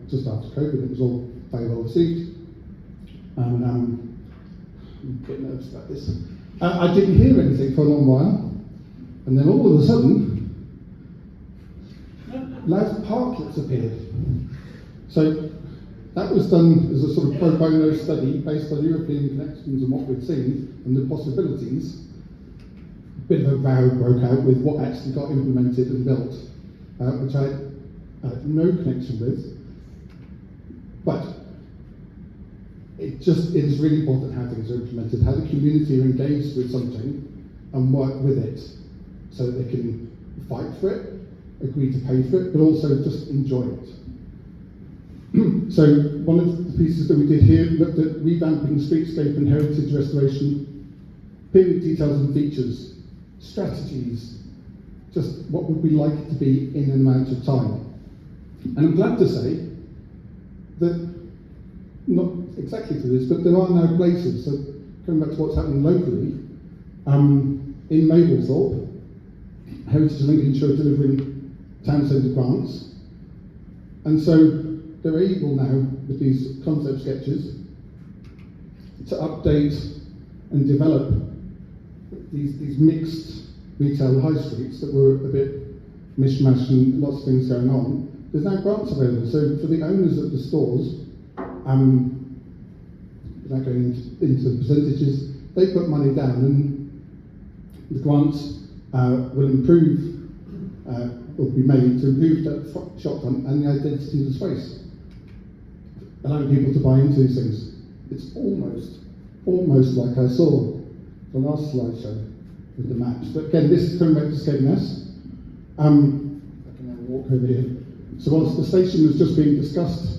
just after COVID. It was all very well received. And I'm getting nervous about this. I didn't hear anything for a long while, and then all of a sudden, loud parklets appeared. So that was done as a sort of pro bono study based on European connections and what we'd seen and the possibilities. A bit of a row broke out with what actually got implemented and built, which I had no connection with. But it is really important how things are implemented, how the community are engaged with something and work with it so that they can fight for it, agree to pay for it, but also just enjoy it. So one of the pieces that we did here looked at revamping streetscape and heritage restoration, period details and features, strategies, just what would we like it to be in an amount of time. And I'm glad to say that, not exactly for this, but there are now places, so coming back to what's happening locally, in Mablethorpe, Heritage Lincolnshire are delivering town centre grants, and so they're able now, with these concept sketches, to update and develop these mixed retail high streets that were a bit mishmash and lots of things going on. There's now grants available, so for the owners of the stores, without going into the percentages, they put money down and the grants will improve, will be made to improve that shop front and the identity of the space, allowing people to buy into these things. It's almost like I saw the last slideshow with the maps. But again, this is coming back to Skegness. I can now walk over here. So whilst the station was just being discussed,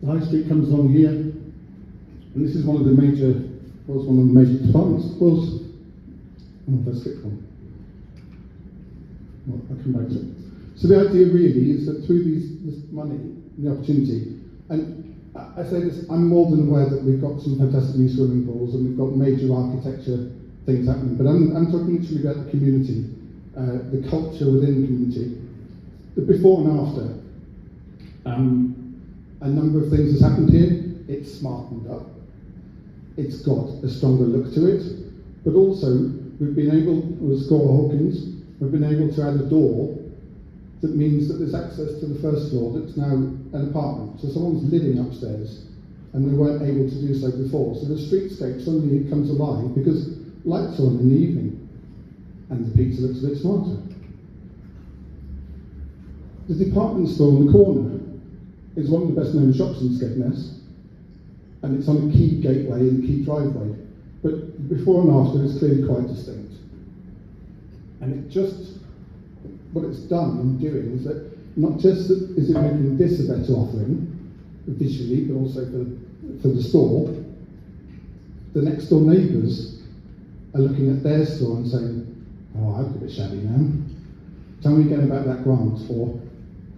the High Street comes along here, and this is one of the major departments. Let's skip one. Well, I'll come back to it. So the idea really is that through this money and the opportunity, and I say this, I'm more than aware that we've got some fantastic new swimming pools and we've got major architecture things happening, but I'm talking literally about the community, the culture within the community, the before and after. A number of things has happened here. It's smartened up. It's got a stronger look to it, but also we've been able, with Score Hawkins, we've been able to add a door that means that there's access to the first floor that's now an apartment. So someone's living upstairs and they weren't able to do so before. So the streetscape suddenly comes alive because lights are on in the evening and the pizza looks a bit smarter. The department store on the corner is one of the best known shops in Skegness, and it's on a key gateway and key driveway. But before and after is clearly quite distinct. And it just, what it's done in doing is that not just that is it making this a better offering visually, but also for the store, the next door neighbours are looking at their store and saying, oh, I've got a bit shabby now. Tell me again about that grant, or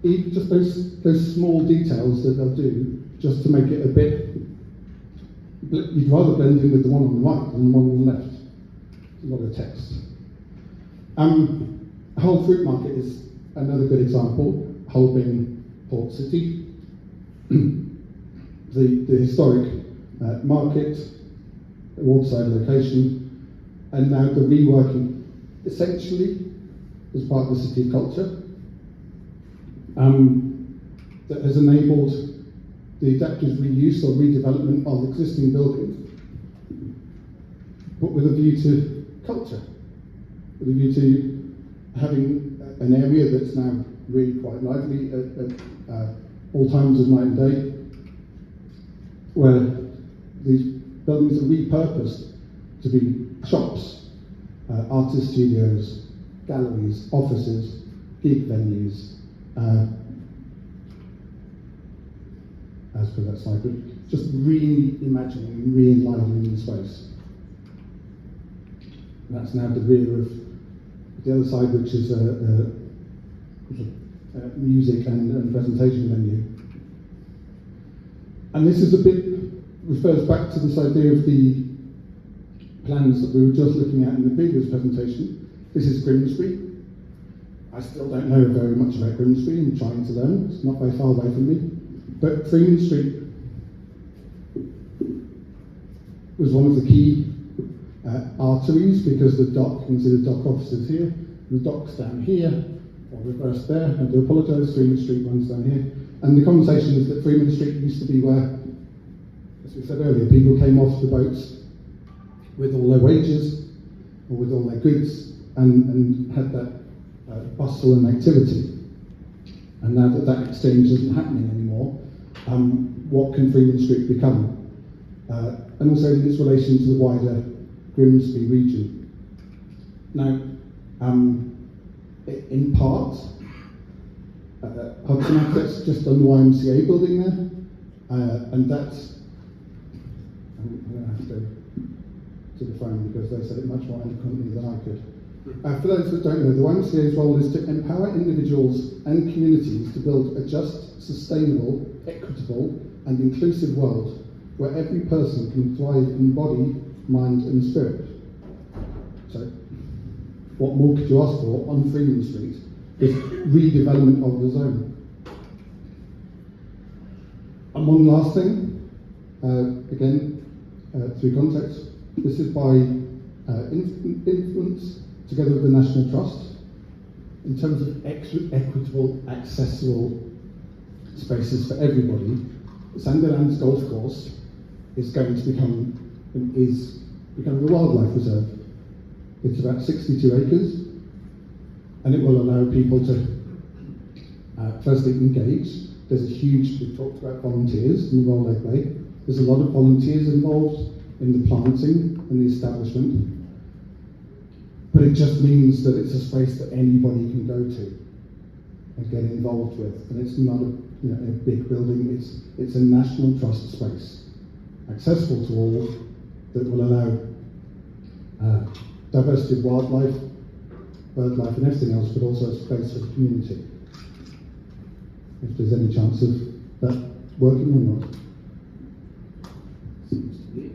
even just those small details that they'll do just to make it a bit, you'd rather blend in with the one on the right than the one on the left. There's a lot of text. Hull Fruit Market is another good example. Hull being Port City. the historic market, the waterside location, and now the reworking, essentially, as part of the city culture, that has enabled the adaptive reuse or redevelopment of existing buildings, but with a view to culture, with a view to having an area that's now really quite lively at all times of night and day, where these buildings are repurposed to be shops, artist studios, galleries, offices, gig venues, as per that slide, but just reimagining and re-enlivening the space. And that's now the rear of the other side, which is a music and presentation venue. And this is a bit, refers back to this idea of the plans that we were just looking at in the previous presentation. This is Grimsby. I still don't know very much about Grimsby. I'm trying to learn. It's not very far away from me. But Freeman Street was one of the key arteries, because the dock, you can see the dock offices here, the dock's down here, or reversed there. I do apologise, Freeman Street runs down here. And the conversation is that Freeman Street used to be where, as we said earlier, people came off the boats with all their wages or with all their goods and had that bustle and activity. And now that that exchange isn't happening anymore, what can Freeman Street become? And also in its relation to the wider Grimsby region. Now, in part, Hudson Assets just on the YMCA building there, and that's, I'm going to have to go to the phone because they said it much more eloquently than I could. For those that don't know, the YMCA's role is to empower individuals and communities to build a just, sustainable, equitable and inclusive world where every person can thrive in body, mind and spirit. So, what more could you ask for on Freeman Street is redevelopment of the zone. And one last thing, again, through context, this is by influence together with the National Trust in terms of equitable, accessible spaces for everybody. Sandilands Golf Course is going to become a wildlife reserve. It's about 62 acres, and it will allow people to firstly engage. There's a huge, we've talked about volunteers in the Royal Lake Bay. There's a lot of volunteers involved in the planting and the establishment. But it just means that it's a space that anybody can go to and get involved with. And it's not a big building, it's a National Trust space, accessible to all, that will allow diversity of wildlife, bird life and everything else, but also a space for the community. If there's any chance of that working or not. Seems to be.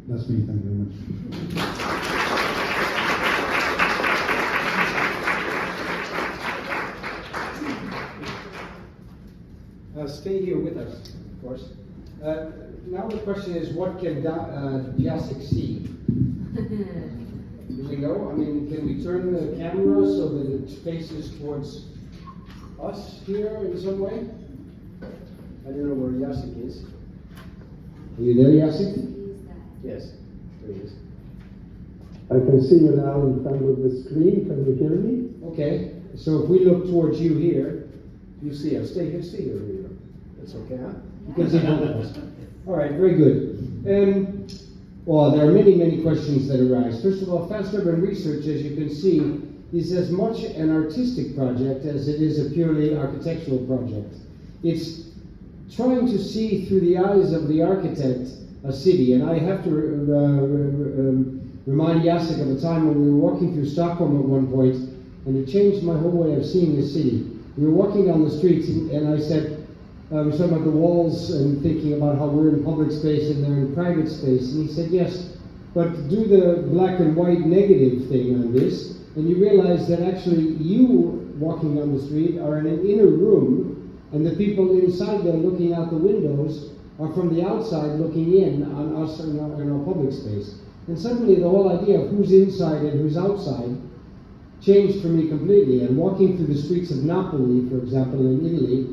That's me, thank you very much. Stay here with us, of course. Now the question is, what can Jacek see? Do we know? I mean, can we turn the camera so that it faces towards us here in some way? I don't know where Jacek is. Are you there, Jacek? Yes, there he is. I can see you now in front of the screen. Can you hear me? Okay, so if we look towards you here, you see us. Stay here. That's okay, huh? You can see both of us. All right, very good. Well, there are many questions that arise. First of all, Fast Urban Research, as you can see, is as much an artistic project as it is a purely architectural project. It's trying to see through the eyes of the architect a city, and I have to remind Jacek of a time when we were walking through Stockholm at one point, and it changed my whole way of seeing the city. We were walking down the streets, and I said, we were talking about the walls and thinking about how we're in public space and they're in private space, and he said, yes, but do the black and white negative thing on this, and you realize that actually you walking down the street are in an inner room, and the people inside there looking out the windows are from the outside looking in on us in our public space. And suddenly the whole idea of who's inside and who's outside changed for me completely. And walking through the streets of Napoli, for example, in Italy,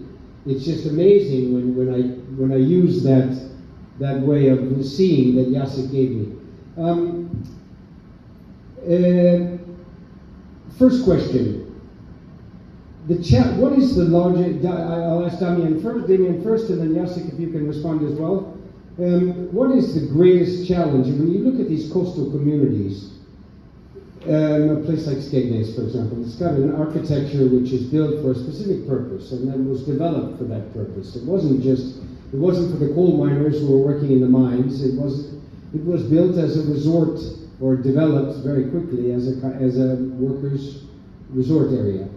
it's just amazing when I use that way of seeing that Jacek gave me. First question. What is the largest? I'll ask Damien first, and then Jacek, if you can respond as well. What is the greatest challenge when you look at these coastal communities? A place like Skegness, for example, it's got an architecture which is built for a specific purpose, and then was developed for that purpose. It wasn't for the coal miners who were working in the mines. It was built as a resort, or developed very quickly as a workers' resort area.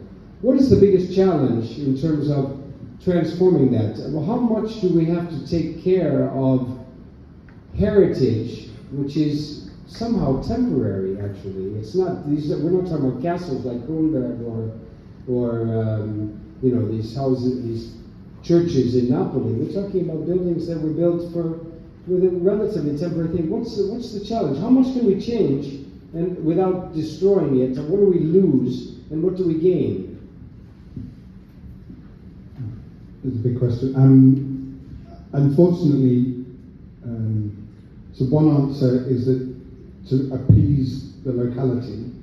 What is the biggest challenge in terms of transforming that? Well, how much do we have to take care of heritage, which is somehow temporary? Actually, it's not. We're not talking about castles like Kronberg or these houses, these churches in Napoli. We're talking about buildings that were built with a relatively temporary thing. What's the challenge? How much can we change and without destroying it? And what do we lose and what do we gain? It's a big question. Unfortunately, so one answer is that to appease the locality,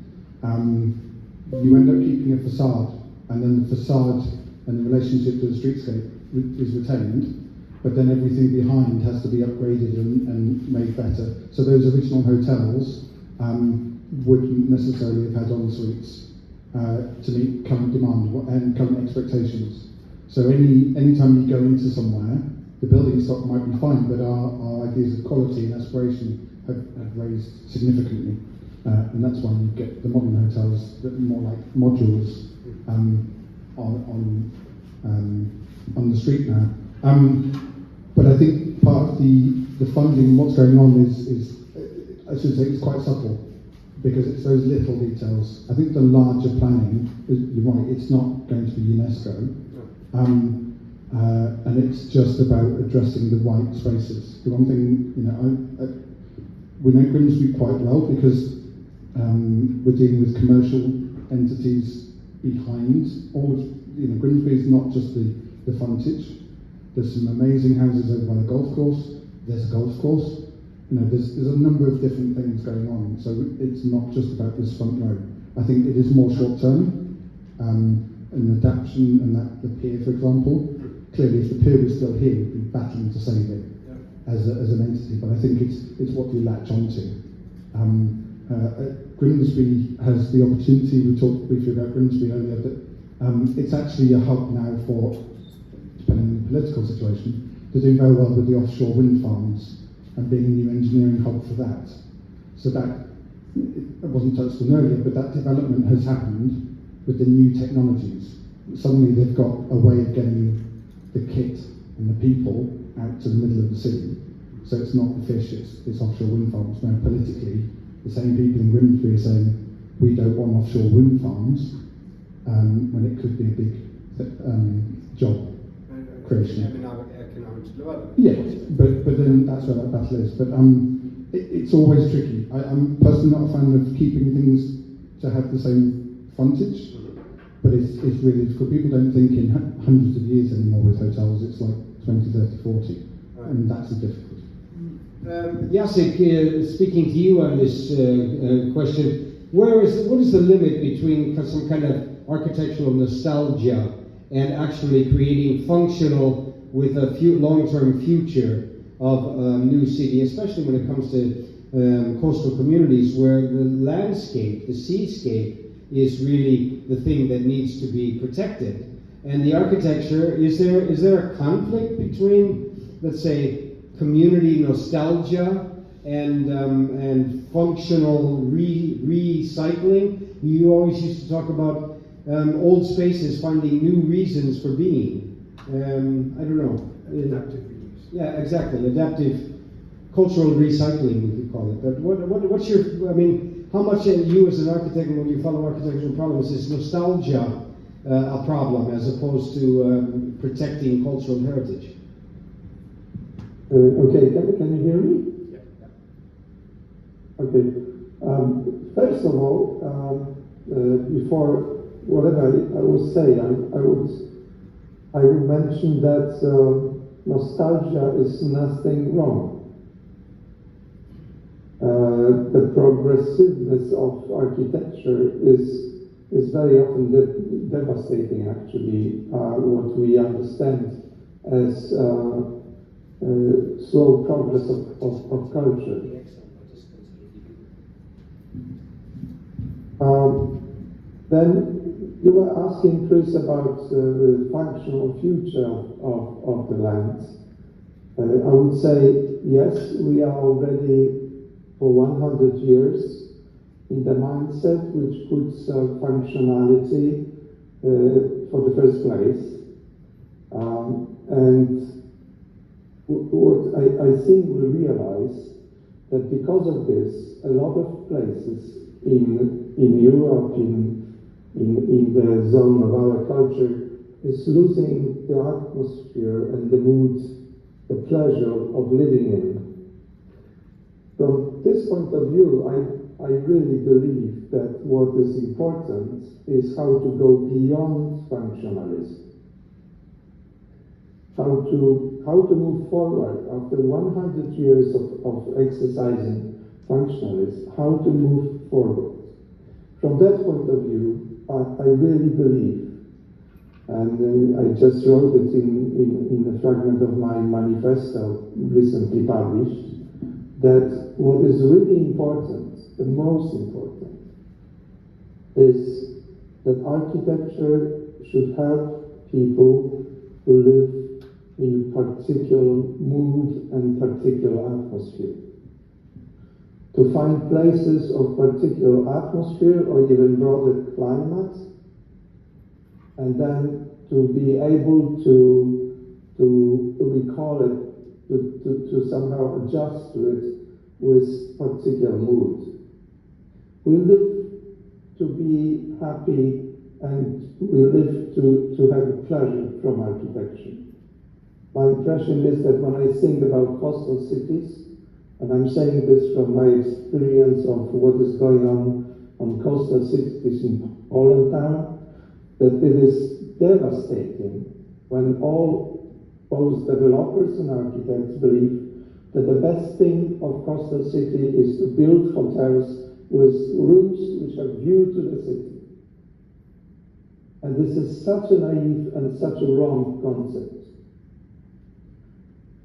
you end up keeping a facade, and then the facade and the relationship to the streetscape is retained, but then everything behind has to be upgraded and made better. So those original hotels wouldn't necessarily have had en-suites to meet current demand and current expectations. So any time you go into somewhere, the building stock might be fine, but our ideas of quality and aspiration have raised significantly. And that's why you get the modern hotels that are more like modules on the street now. But I think part of the funding and what's going on is I should say, it's quite subtle, because it's those little details. I think the larger planning, you're right, it's not going to be UNESCO. And it's just about addressing the right spaces. The one thing, we know Grimsby quite well because we're dealing with commercial entities behind all of, Grimsby is not just the frontage. There's some amazing houses over by the golf course. There's a golf course. There's a number of different things going on. So it's not just about this front row. I think it is more short term. An adaptation, and that the pier, for example, clearly if the pier was still here, we'd be battling to save it as an entity. But I think it's what we latch onto. Grimsby has the opportunity. We talked briefly about Grimsby earlier, but it's actually a hub now for, depending on the political situation, they're doing very well with the offshore wind farms and being a new engineering hub for that. So that it wasn't touched on earlier, but that development has happened with the new technologies. Suddenly they've got a way of getting the kit and the people out to the middle of the city. So it's not the fish, it's offshore wind farms. Now politically, the same people in Grimsby are saying, we don't want offshore wind farms, when it could be a big job creation. Economic development. Yes, but then that's where that battle is. But it's always tricky. I'm personally not a fan of keeping things to have the same frontage, but it's really difficult. People don't think in hundreds of years anymore with hotels. It's like 20, 30, 40, and that's the difficulty. Jacek, speaking to you on this question, what is the limit between some kind of architectural nostalgia and actually creating functional with a long-term future of a new city, especially when it comes to coastal communities where the landscape, the seascape, is really the thing that needs to be protected. And the architecture, is there a conflict between, let's say, community nostalgia and functional recycling? You always used to talk about old spaces finding new reasons for being. I don't know. Adaptive reuse. Yeah, exactly. Adaptive cultural recycling, we could call it. But what's your, I mean, how much you as an architect, when you follow architectural problems, is nostalgia a problem as opposed to protecting cultural heritage? Okay, can you hear me? Yeah. Okay. First of all, before whatever I would say, I would mention that nostalgia is nothing wrong. The progressiveness of architecture is very often devastating, actually, what we understand as slow progress of culture. Then you were asking, Chris, about the functional future of the land. I would say, yes, we are already for 100 years in the mindset which puts functionality for the first place. And what I think we realize that because of this, a lot of places in Europe, in the zone of our culture, is losing the atmosphere and the mood, the pleasure of living in. From this point of view, I really believe that what is important is how to go beyond functionalism. How to move forward after 100 years of exercising functionalism, how to move forward. From that point of view, I really believe, and I just wrote it in a fragment of my manifesto recently published, that what is really important, the most important, is that architecture should help people who live in a particular mood and particular atmosphere. To find places of particular atmosphere or even broader climate, and then to be able to recall it, to somehow adjust to it with particular mood. We live to be happy, and we live to have pleasure from architecture. My impression is that when I think about coastal cities, and I'm saying this from my experience of what is going on coastal cities in Poland now, that it is devastating when all both developers and architects believe that the best thing of coastal city is to build hotels with rooms which are view to the city. And this is such a naive and such a wrong concept.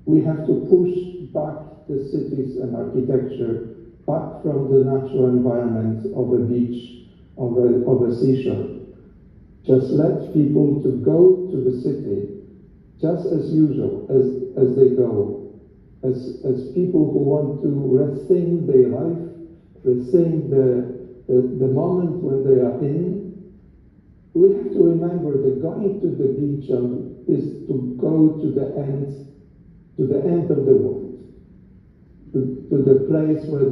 We have to push back the cities and architecture back from the natural environment of a beach, of a seashore. Just let people to go to the city just as usual as they go, as people who want to rethink their life, rethink the moment when they are in. We have to remember that going to the beach is to go to the end of the world, to the place where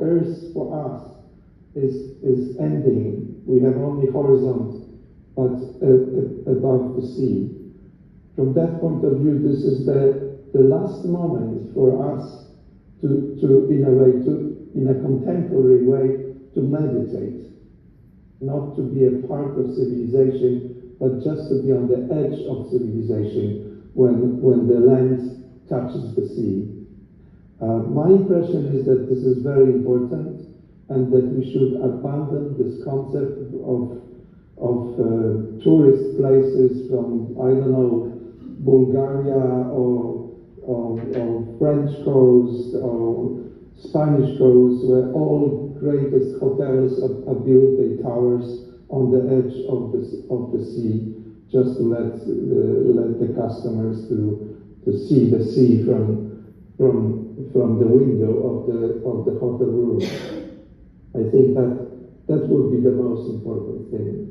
Earth for us is ending. We have only horizon, but above the sea. From that point of view, this is the last moment for us to in a way, in a contemporary way, to meditate, not to be a part of civilization, but just to be on the edge of civilization when the land touches the sea. My impression is that this is very important and that we should abandon this concept of tourist places from, I don't know, Bulgaria or French coast or Spanish coast, where all greatest hotels are built, they towers on the edge of the sea, just to let the customers to see the sea from the window of the hotel room. I think that would be the most important thing.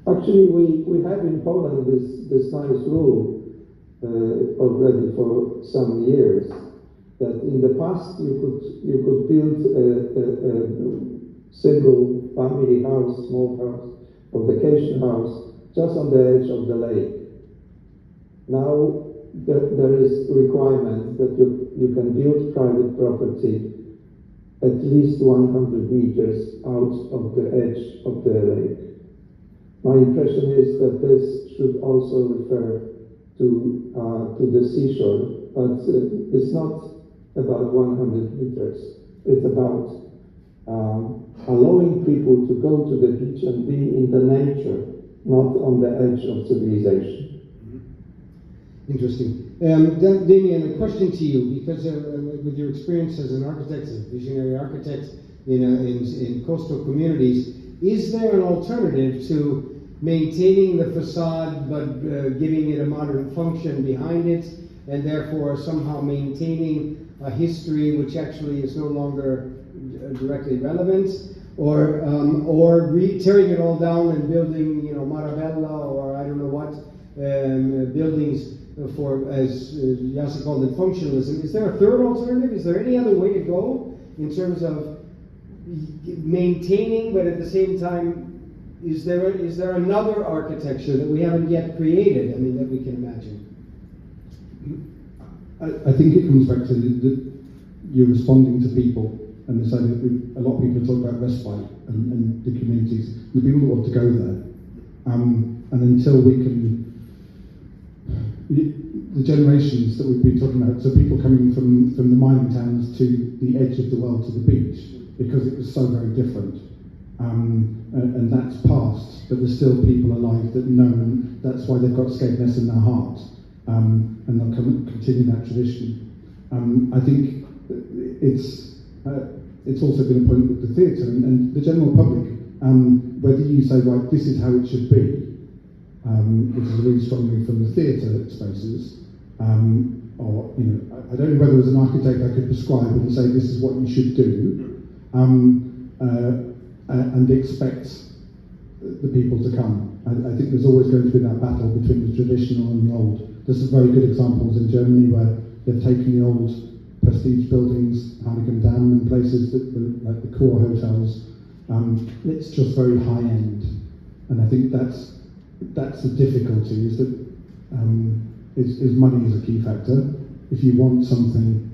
Actually, we have in Poland this nice rule already for some years, that in the past you could build a single family house, small house, or vacation house just on the edge of the lake. Now there is requirement that you can build private property at least 100 meters out of the edge of the lake. My impression is that this should also refer to the seashore, but it's not about 100 meters. It's about allowing people to go to the beach and be in the nature, not on the edge of civilization. Interesting. Damien, a question to you, because with your experience as an architect, as a visionary architect in coastal communities, is there an alternative to maintaining the facade but giving it a modern function behind it, and therefore somehow maintaining a history which actually is no longer directly relevant, or tearing it all down and building, Maravella or I don't know what buildings for, as Yasser called it, functionalism? Is there a third alternative? Is there any other way to go in terms of maintaining, but at the same time, is there another architecture that we haven't yet created? I mean, that we can imagine. I think it comes back to you're responding to people, and so a lot of people talk about respite and the communities, the people that want to go there, and until we can, the generations that we've been talking about, so people coming from the mining towns to the edge of the world to the beach, because it was so very different. And that's past, but there's still people alive that know, and that's why they've got Scapeness in their heart, and they'll continue that tradition. I think it's also been a point with the theatre and the general public, whether you say, right, this is how it should be, which is really strongly from the theatre spaces, or, I don't know whether as an architect I could prescribe and say this is what you should do, and expect the people to come. I think there's always going to be that battle between the traditional and the old. There's some very good examples in Germany where they've taken the old prestige buildings, Heiligen Dam, and places like the core hotels. It's just very high end, and I think that's the difficulty. Is that is money is a key factor. If you want something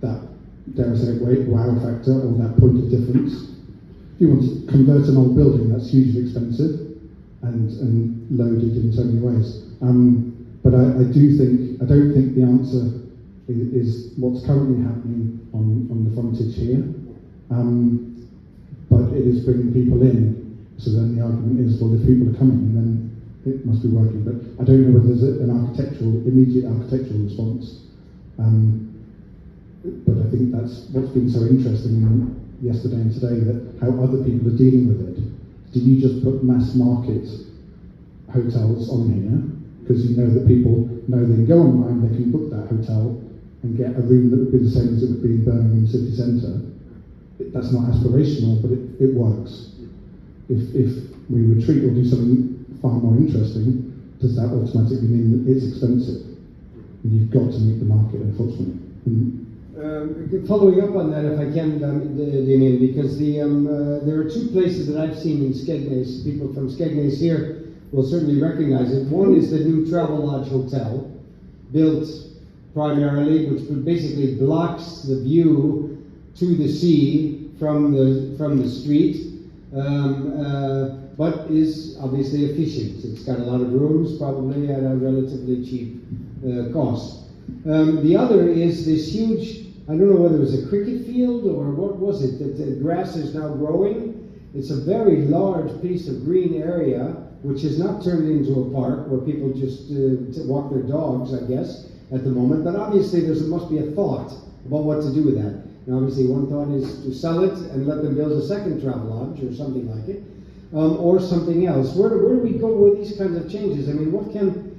that, dare I say, wow factor or that point of difference. If you want to convert an old building, that's hugely expensive and loaded in so many ways. But I don't think the answer is what's currently happening on the frontage here. But it is bringing people in. So then the argument is, well, if people are coming, then it must be working. But I don't know whether there's an immediate architectural response. But I think that's what's been so interesting yesterday and today, that how other people are dealing with it. Do you just put mass market hotels on here because you know that people know they can go online, they can book that hotel and get a room that would be the same as it would be in Birmingham city centre? That's not aspirational, but it works. If we retreat or do something far more interesting, does that automatically mean that it's expensive? And you've got to meet the market, unfortunately. Following up on that, if I can, Damien, because there are two places that I've seen in Skegness. People from Skegness here will certainly recognize it. One is the new Travelodge Hotel, built primarily, which basically blocks the view to the sea from the street, but is obviously efficient. It's got a lot of rooms, probably at a relatively cheap cost. The other is this huge, I don't know whether it was a cricket field or what was it, that the grass is now growing. It's a very large piece of green area, which is not turned into a park where people just walk their dogs, I guess, at the moment. But obviously there must be a thought about what to do with that. And obviously one thought is to sell it and let them build a second Travelodge or something like it, or something else. Where do we go with these kinds of changes? I mean, what can,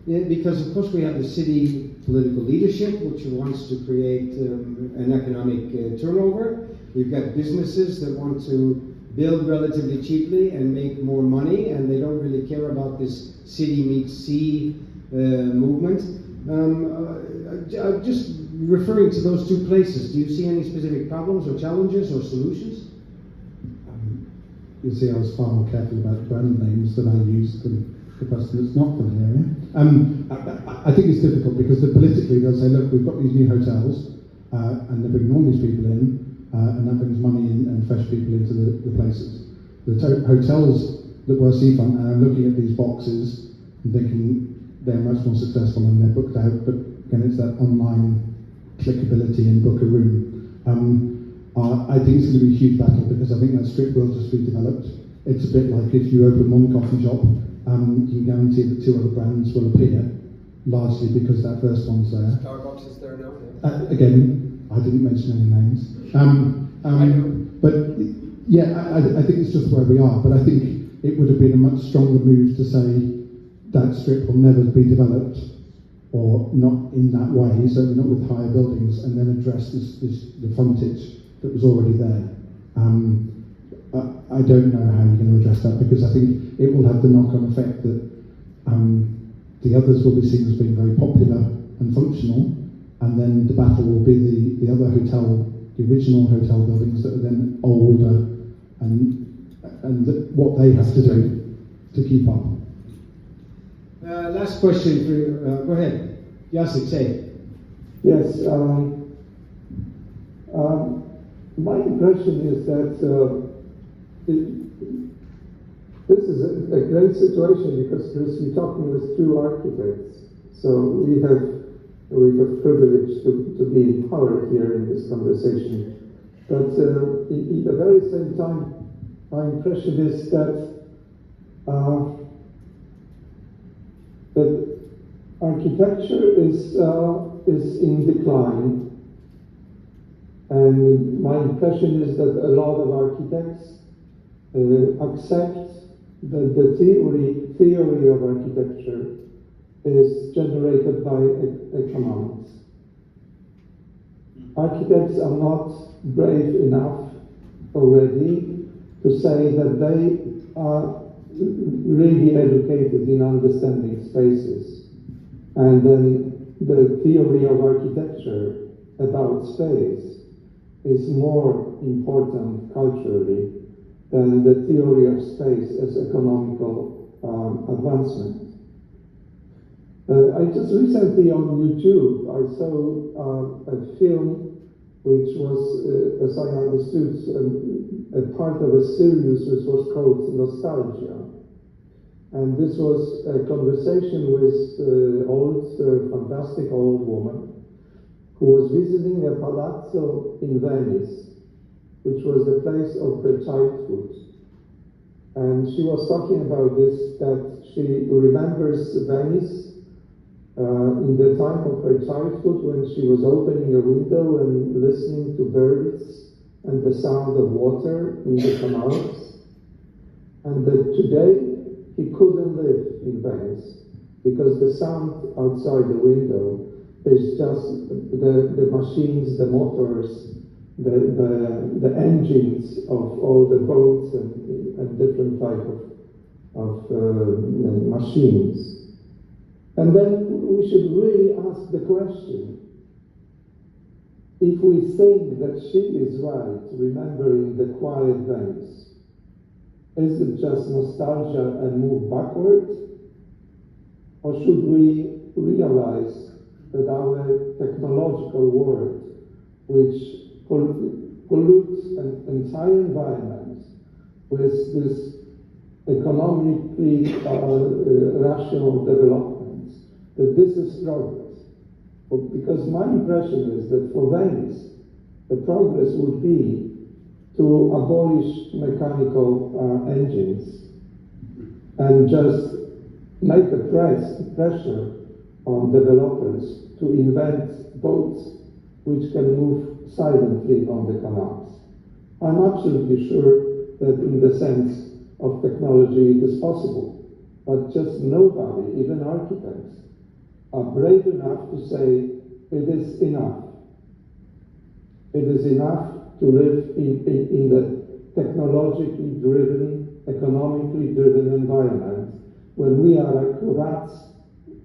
because of course we have the city political leadership, which wants to create an economic turnover. We've got businesses that want to build relatively cheaply and make more money, and they don't really care about this city meets sea movement. Just referring to those two places, do you see any specific problems or challenges or solutions? You see, I was far more careful about brand names that I use than the person that's not from the area. I think it's difficult because politically they'll say, look, we've got these new hotels, and they're bringing all these people in, and that brings money in and fresh people into the places. The hotels that were seafront are looking at these boxes and thinking they're much more successful and they're booked out, but again, it's that online clickability and book a room. I think it's going to be a huge battle because I think that strip will just be developed. It's a bit like if you open one coffee shop, you can guarantee that two other brands will appear, largely because that first one's there. Starbucks is there now. Again, I didn't mention any names. But yeah, I think it's just where we are. But I think it would have been a much stronger move to say that strip will never be developed, or not in that way, certainly not with higher buildings, and then address the frontage that was already there. I don't know how you're going to address that, because I think it will have the knock-on effect that the others will be seen as being very popular and functional, and then the battle will be the other hotel, the original hotel buildings that are then older, and what they have to do to keep up. Last question for you. Go ahead. Jacek, say. Yes. My impression is that this is a great situation because we're talking with two architects. So we have privilege to be in power here in this conversation. But at the very same time, my impression is that that architecture is in decline. And my impression is that a lot of architects accept that the theory of architecture is generated by economics. Architects are not brave enough already to say that they are really educated in understanding spaces. And then the theory of architecture about space is more important culturally than the theory of space as economical advancement. I just recently on YouTube, I saw a film which was, as I understood, a part of a series which was called Nostalgia. And this was a conversation with an fantastic old woman who was visiting a palazzo in Venice, which was the place of her childhood. And she was talking about this, that she remembers Venice in the time of her childhood when she was opening a window and listening to birds and the sound of water in the canals. And that today he couldn't live in Venice because the sound outside the window is just the machines, the motors, the engines of all the boats and different type of machines. And then we should really ask the question, if we think that she is right, remembering the quiet Venice, is it just nostalgia and move backward? Or should we realize that our technological world, which pollutes an entire environment with this economically rational development, that this is progress? Because my impression is that for Venice, the progress would be to abolish mechanical engines and just make a pressure on developers to invent boats which can move silently on the canals. I'm absolutely sure that in the sense of technology it is possible, but just nobody, even architects, are brave enough to say it is enough. It is enough to live in the technologically driven, economically driven environment when we are like rats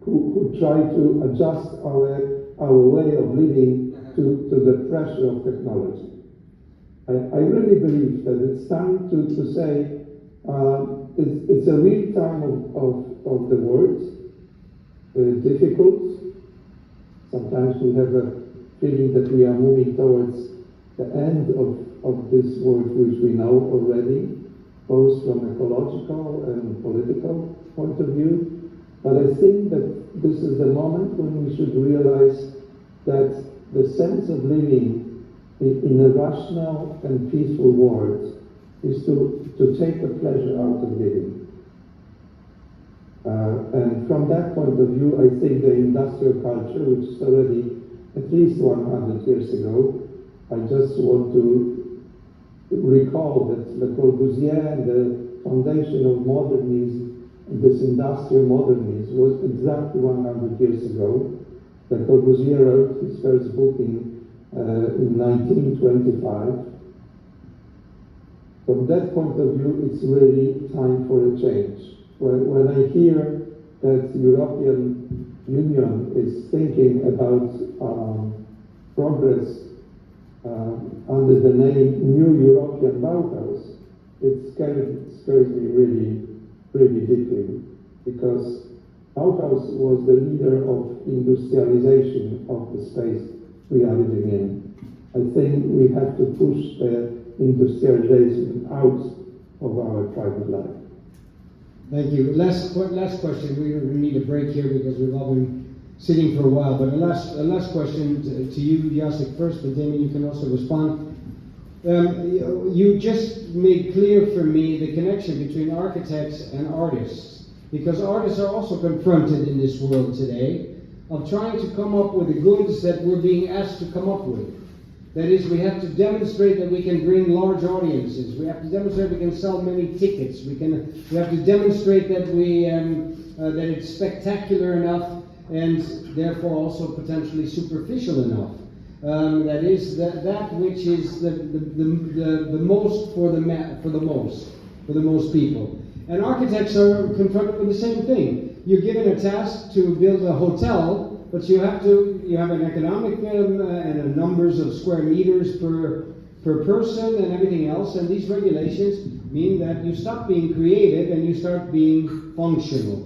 who try to adjust our way of living to the pressure of technology. I really believe that it's time to say it's a real time of the world, difficult. Sometimes we have a feeling that we are moving towards the end of this world which we know already, both from ecological and political point of view. But I think that this is the moment when we should realize that the sense of living in a rational and peaceful world is to take the pleasure out of living. And from that point of view, I think the industrial culture, which is already at least 100 years ago, I just want to recall that Le Corbusier and the foundation of modernism, this industrial modernism, was exactly 100 years ago. Le Corbusier wrote his first book in 1925. From that point of view, it's really time for a change. When I hear that the European Union is thinking about progress under the name New European Bauhaus, it scares me really, really deeply, because Bauhaus was the leader of industrialization of the space we are living in. I think we have to push the industrialization out of our private life. Thank you. Last question. We need a break here because we've all been sitting for a while. But a last question to you, Jacek, first, but Damien, you can also respond. You just made clear for me the connection between architects and artists, because artists are also confronted in this world today of trying to come up with the goods that we're being asked to come up with. That is, we have to demonstrate that we can bring large audiences. We have to demonstrate we can sell many tickets. We have to demonstrate that that it's spectacular enough and therefore also potentially superficial enough. That is that which is the most for the most people. And architects are confronted with the same thing. You're given a task to build a hotel, but you have an economic and numbers of square meters per person and everything else, and these regulations mean that you stop being creative and you start being functional,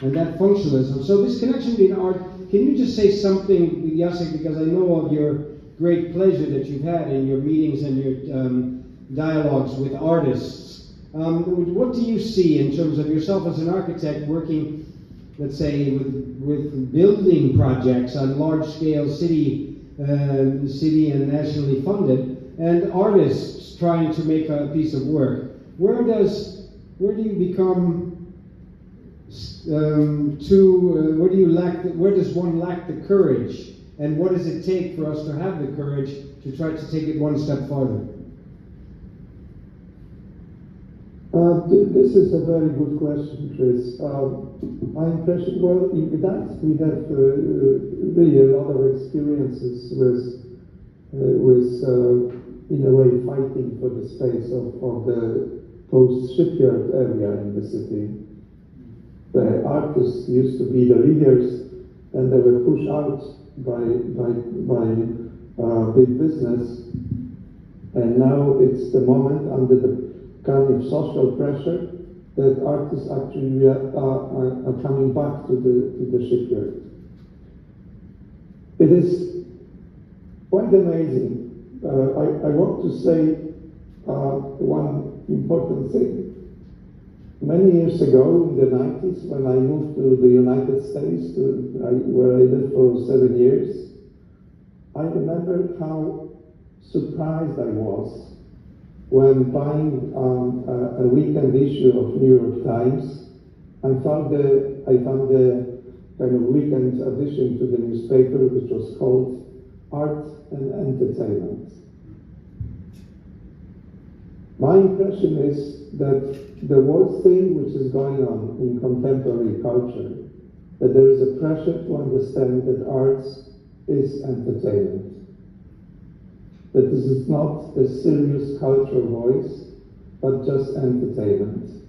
and that functionalism. So this connection between art, can you just say something, Jacek, because I know of your great pleasure that you've had in your meetings and your dialogues with artists. What do you see in terms of yourself as an architect working, let's say, with building projects on large scale, city and nationally funded, and artists trying to make a piece of work? Where does where does one lack the courage, and what does it take for us to have the courage to try to take it one step farther? This is a very good question, Chris. My impression, well, in Gdańsk we have really a lot of experiences with in a way, fighting for the space of the post-shipyard area in the city. The artists used to be the leaders, and they were pushed out by big business. And now it's the moment, under the kind of social pressure, that artists actually are coming back to the shipyard. It is quite amazing. I want to say one important thing. Many years ago, in the 90s, when I moved to the United States, where I lived for 7 years, I remember how surprised I was when buying a weekend issue of New York Times. I found the kind of weekend edition to the newspaper, which was called Art and Entertainment. My impression is that the worst thing which is going on in contemporary culture, that there is a pressure to understand that arts is entertainment. That this is not a serious cultural voice, but just entertainment.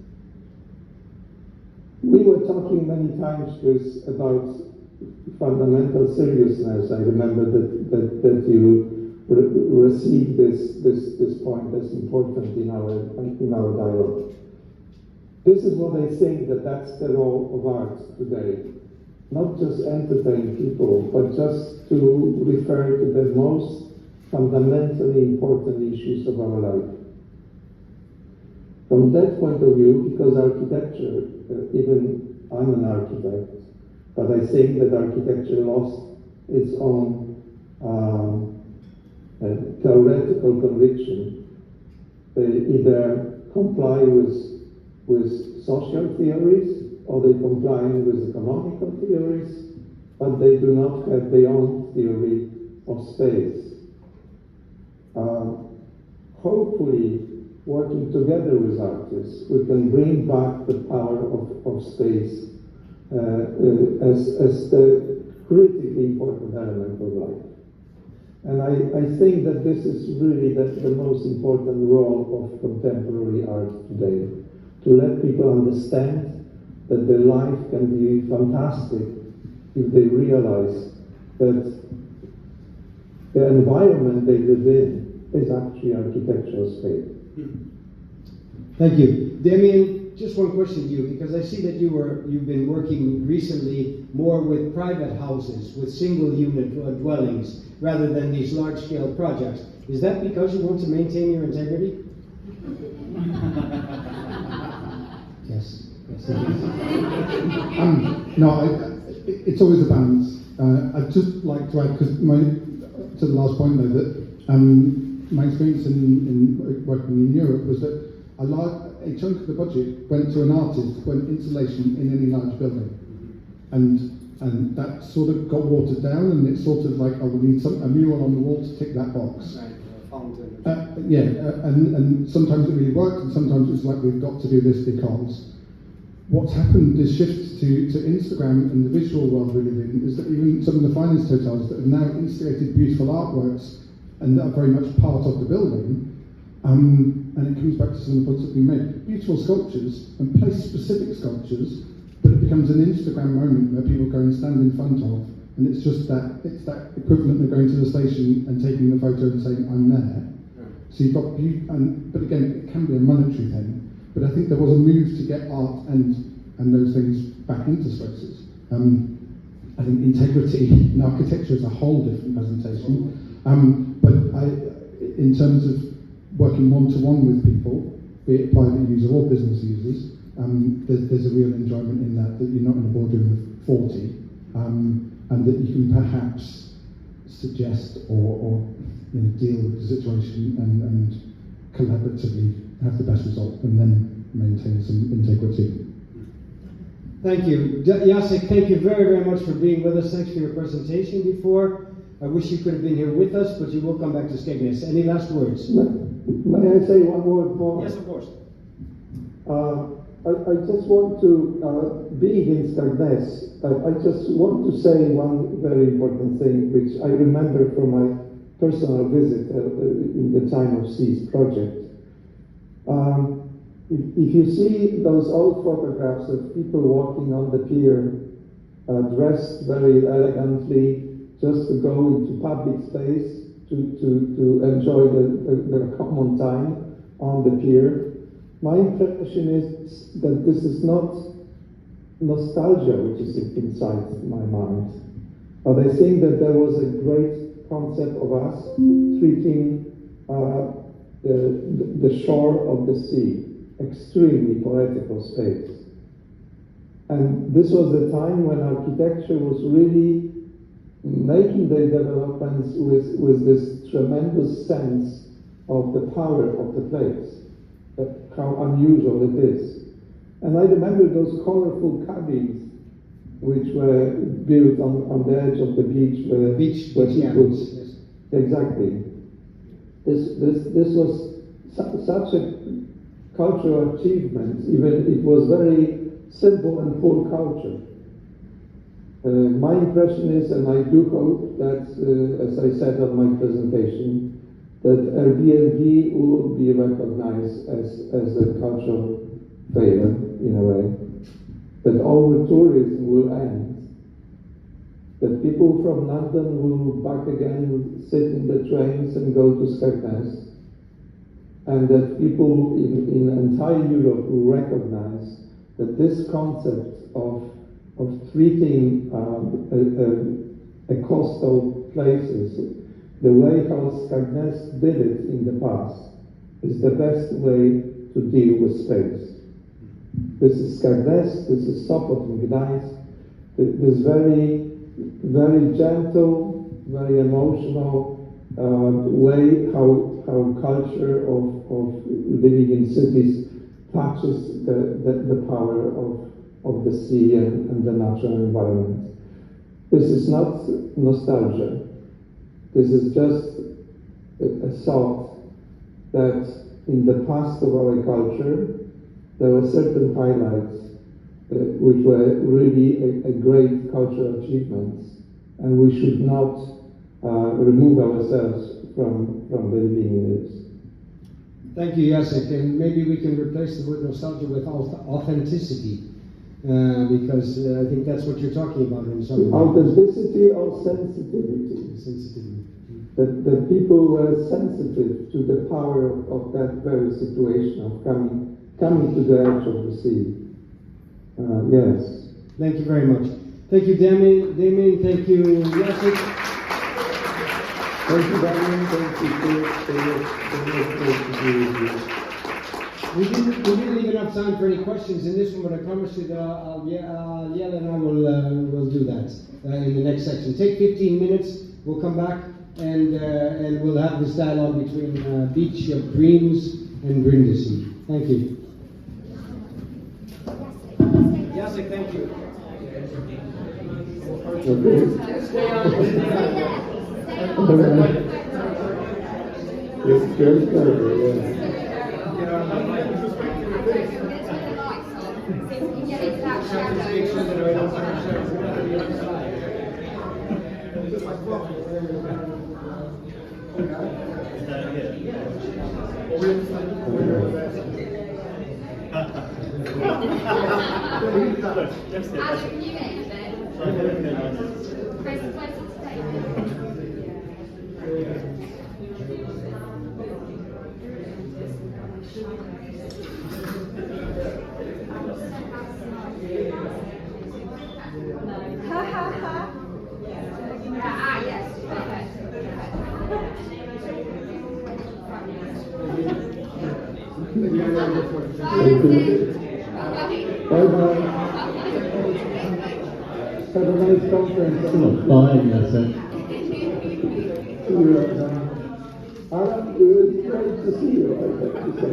We were talking many times, Chris, about fundamental seriousness. I remember that you received this point as important in our dialogue. This is what I think that's the role of art today. Not just entertain people, but just to refer to the most fundamentally important issues of our life. From that point of view, because architecture, even I'm an architect, but I think that architecture lost its own theoretical conviction. They either comply with social theories, or they comply with economical theories, but they do not have their own theory of space. Hopefully, working together with artists, we can bring back the power of space as the critically important element of life. And I think that this is really the most important role of contemporary art today, to let people understand that their life can be fantastic if they realize that the environment they live in is actually architectural space. Thank you. Damien, just one question to you, because I see that you've been working recently more with private houses, with single unit dwellings, rather than these large scale projects. Is that because you want to maintain your integrity? Yes. Yes, it is. No, it's always a balance. I'd just like to add, because to the last point though, that my experience in working in Europe was that a chunk of the budget went to an artist for installation in any large building, and that sort of got watered down, and it's sort of like, oh, we need a mural on the wall to tick that box. Right, fountain. And sometimes it really worked, and sometimes it's like, we've got to do this because. What's happened, this shift to Instagram and the visual world we live in, is that even some of the finest hotels that have now instigated beautiful artworks and that are very much part of the building, and it comes back to some of the points that we made. Beautiful sculptures and place-specific sculptures, but it becomes an Instagram moment where people go and stand in front of, and it's that equivalent of going to the station and taking the photo and saying, I'm there. So you've got beauty, but again, it can be a monetary thing. But I think there was a move to get art and those things back into spaces. I think integrity in architecture is a whole different presentation. But in terms of working one-to-one with people, be it private user or business users, there's a real enjoyment in that you're not in a boardroom of 40, and that you can perhaps suggest or deal with the situation and collaboratively have the best result, and then maintain some integrity. Thank you. Jacek, thank you very, very much for being with us. Thanks for your presentation before. I wish you could have been here with us, but you will come back to Skegness. Any last words? May I say one word more? Yes, of course. I just want to, being in Skegness, I just want to say one very important thing, which I remember from my personal visit in the time of SEAS project. If you see those old photographs of people walking on the pier, dressed very elegantly, just to go into public space to enjoy the common time on the pier, my impression is that this is not nostalgia which is inside my mind, but I think that there was a great concept of us treating the shore of the sea extremely poetical space. And this was the time when architecture was really making the developments with this tremendous sense of the power of the place, how unusual it is. And I remember those colorful cabins which were built on the edge of the beach where Beach you cabins, could- yes. Exactly. This was such a cultural achievement, even it was very simple and full culture. My impression is, and I do hope that, as I said on my presentation, that Airbnb will be recognized as a cultural failure, in a way, that all the tourism will end, that people from London will back again sit in the trains and go to Skegness, and that people in entire Europe will recognize that this concept of treating a coastal places the way how Skegness did it in the past is the best way to deal with space. This is Skegness, this is Sopot and Gdańsk, this very gentle, very emotional way how culture of living in cities touches the power of the sea and the natural environment. This is not nostalgia. This is just a thought that in the past of our culture there were certain highlights which were really a great cultural achievements, and we should not remove ourselves from believing in it. Thank you, Jacek, and maybe we can replace the word nostalgia with authenticity, because I think that's what you're talking about in some way. Authenticity or sensitivity. Sensitivity. That people were sensitive to the power of that very situation of coming to the edge of the sea. Yes. Thank you very much. Thank you, Damien. Thank you, Jacek. Thank you, Damien. Thank you for your great. We didn't leave enough time for any questions in this one, but I promise you that I'll yell and I will do that in the next section. Take 15 minutes. We'll come back and we'll have this dialogue between Beach of Dreams and Brindisi. Thank you. Jacek, thank you. It's good, yeah. Yes, Bye-bye. Have a nice conference. Bye, Jacek. Alan, it was great to see you, I have to say.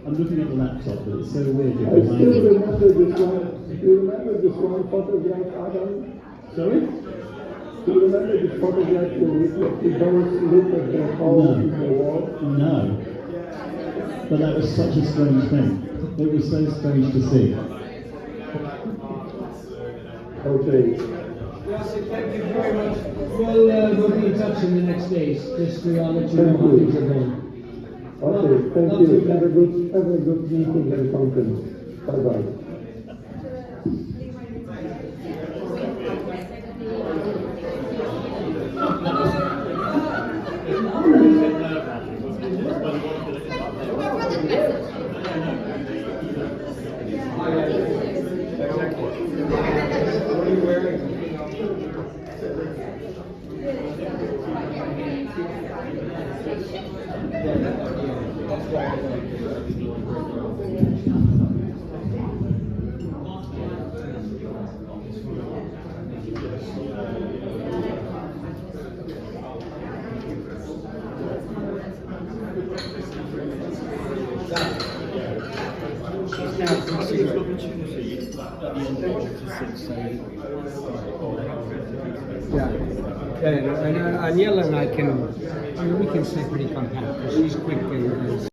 I'm looking at the laptop, but it's so weird. I still remember this one. Do you remember this one photograph, Adam? Sorry? Do you remember this photograph where we both look at the hole in the wall? No. But that was such a strange thing. It was so strange to see. Okay. Jacek, thank you very much. We'll be in touch in the next days, just to let you know how things are going. Okay, thank you. Have a good meeting and conference. Bye-bye. What are you wearing? Yeah, and Aniela and I can, we can stay pretty compact, because she's quick and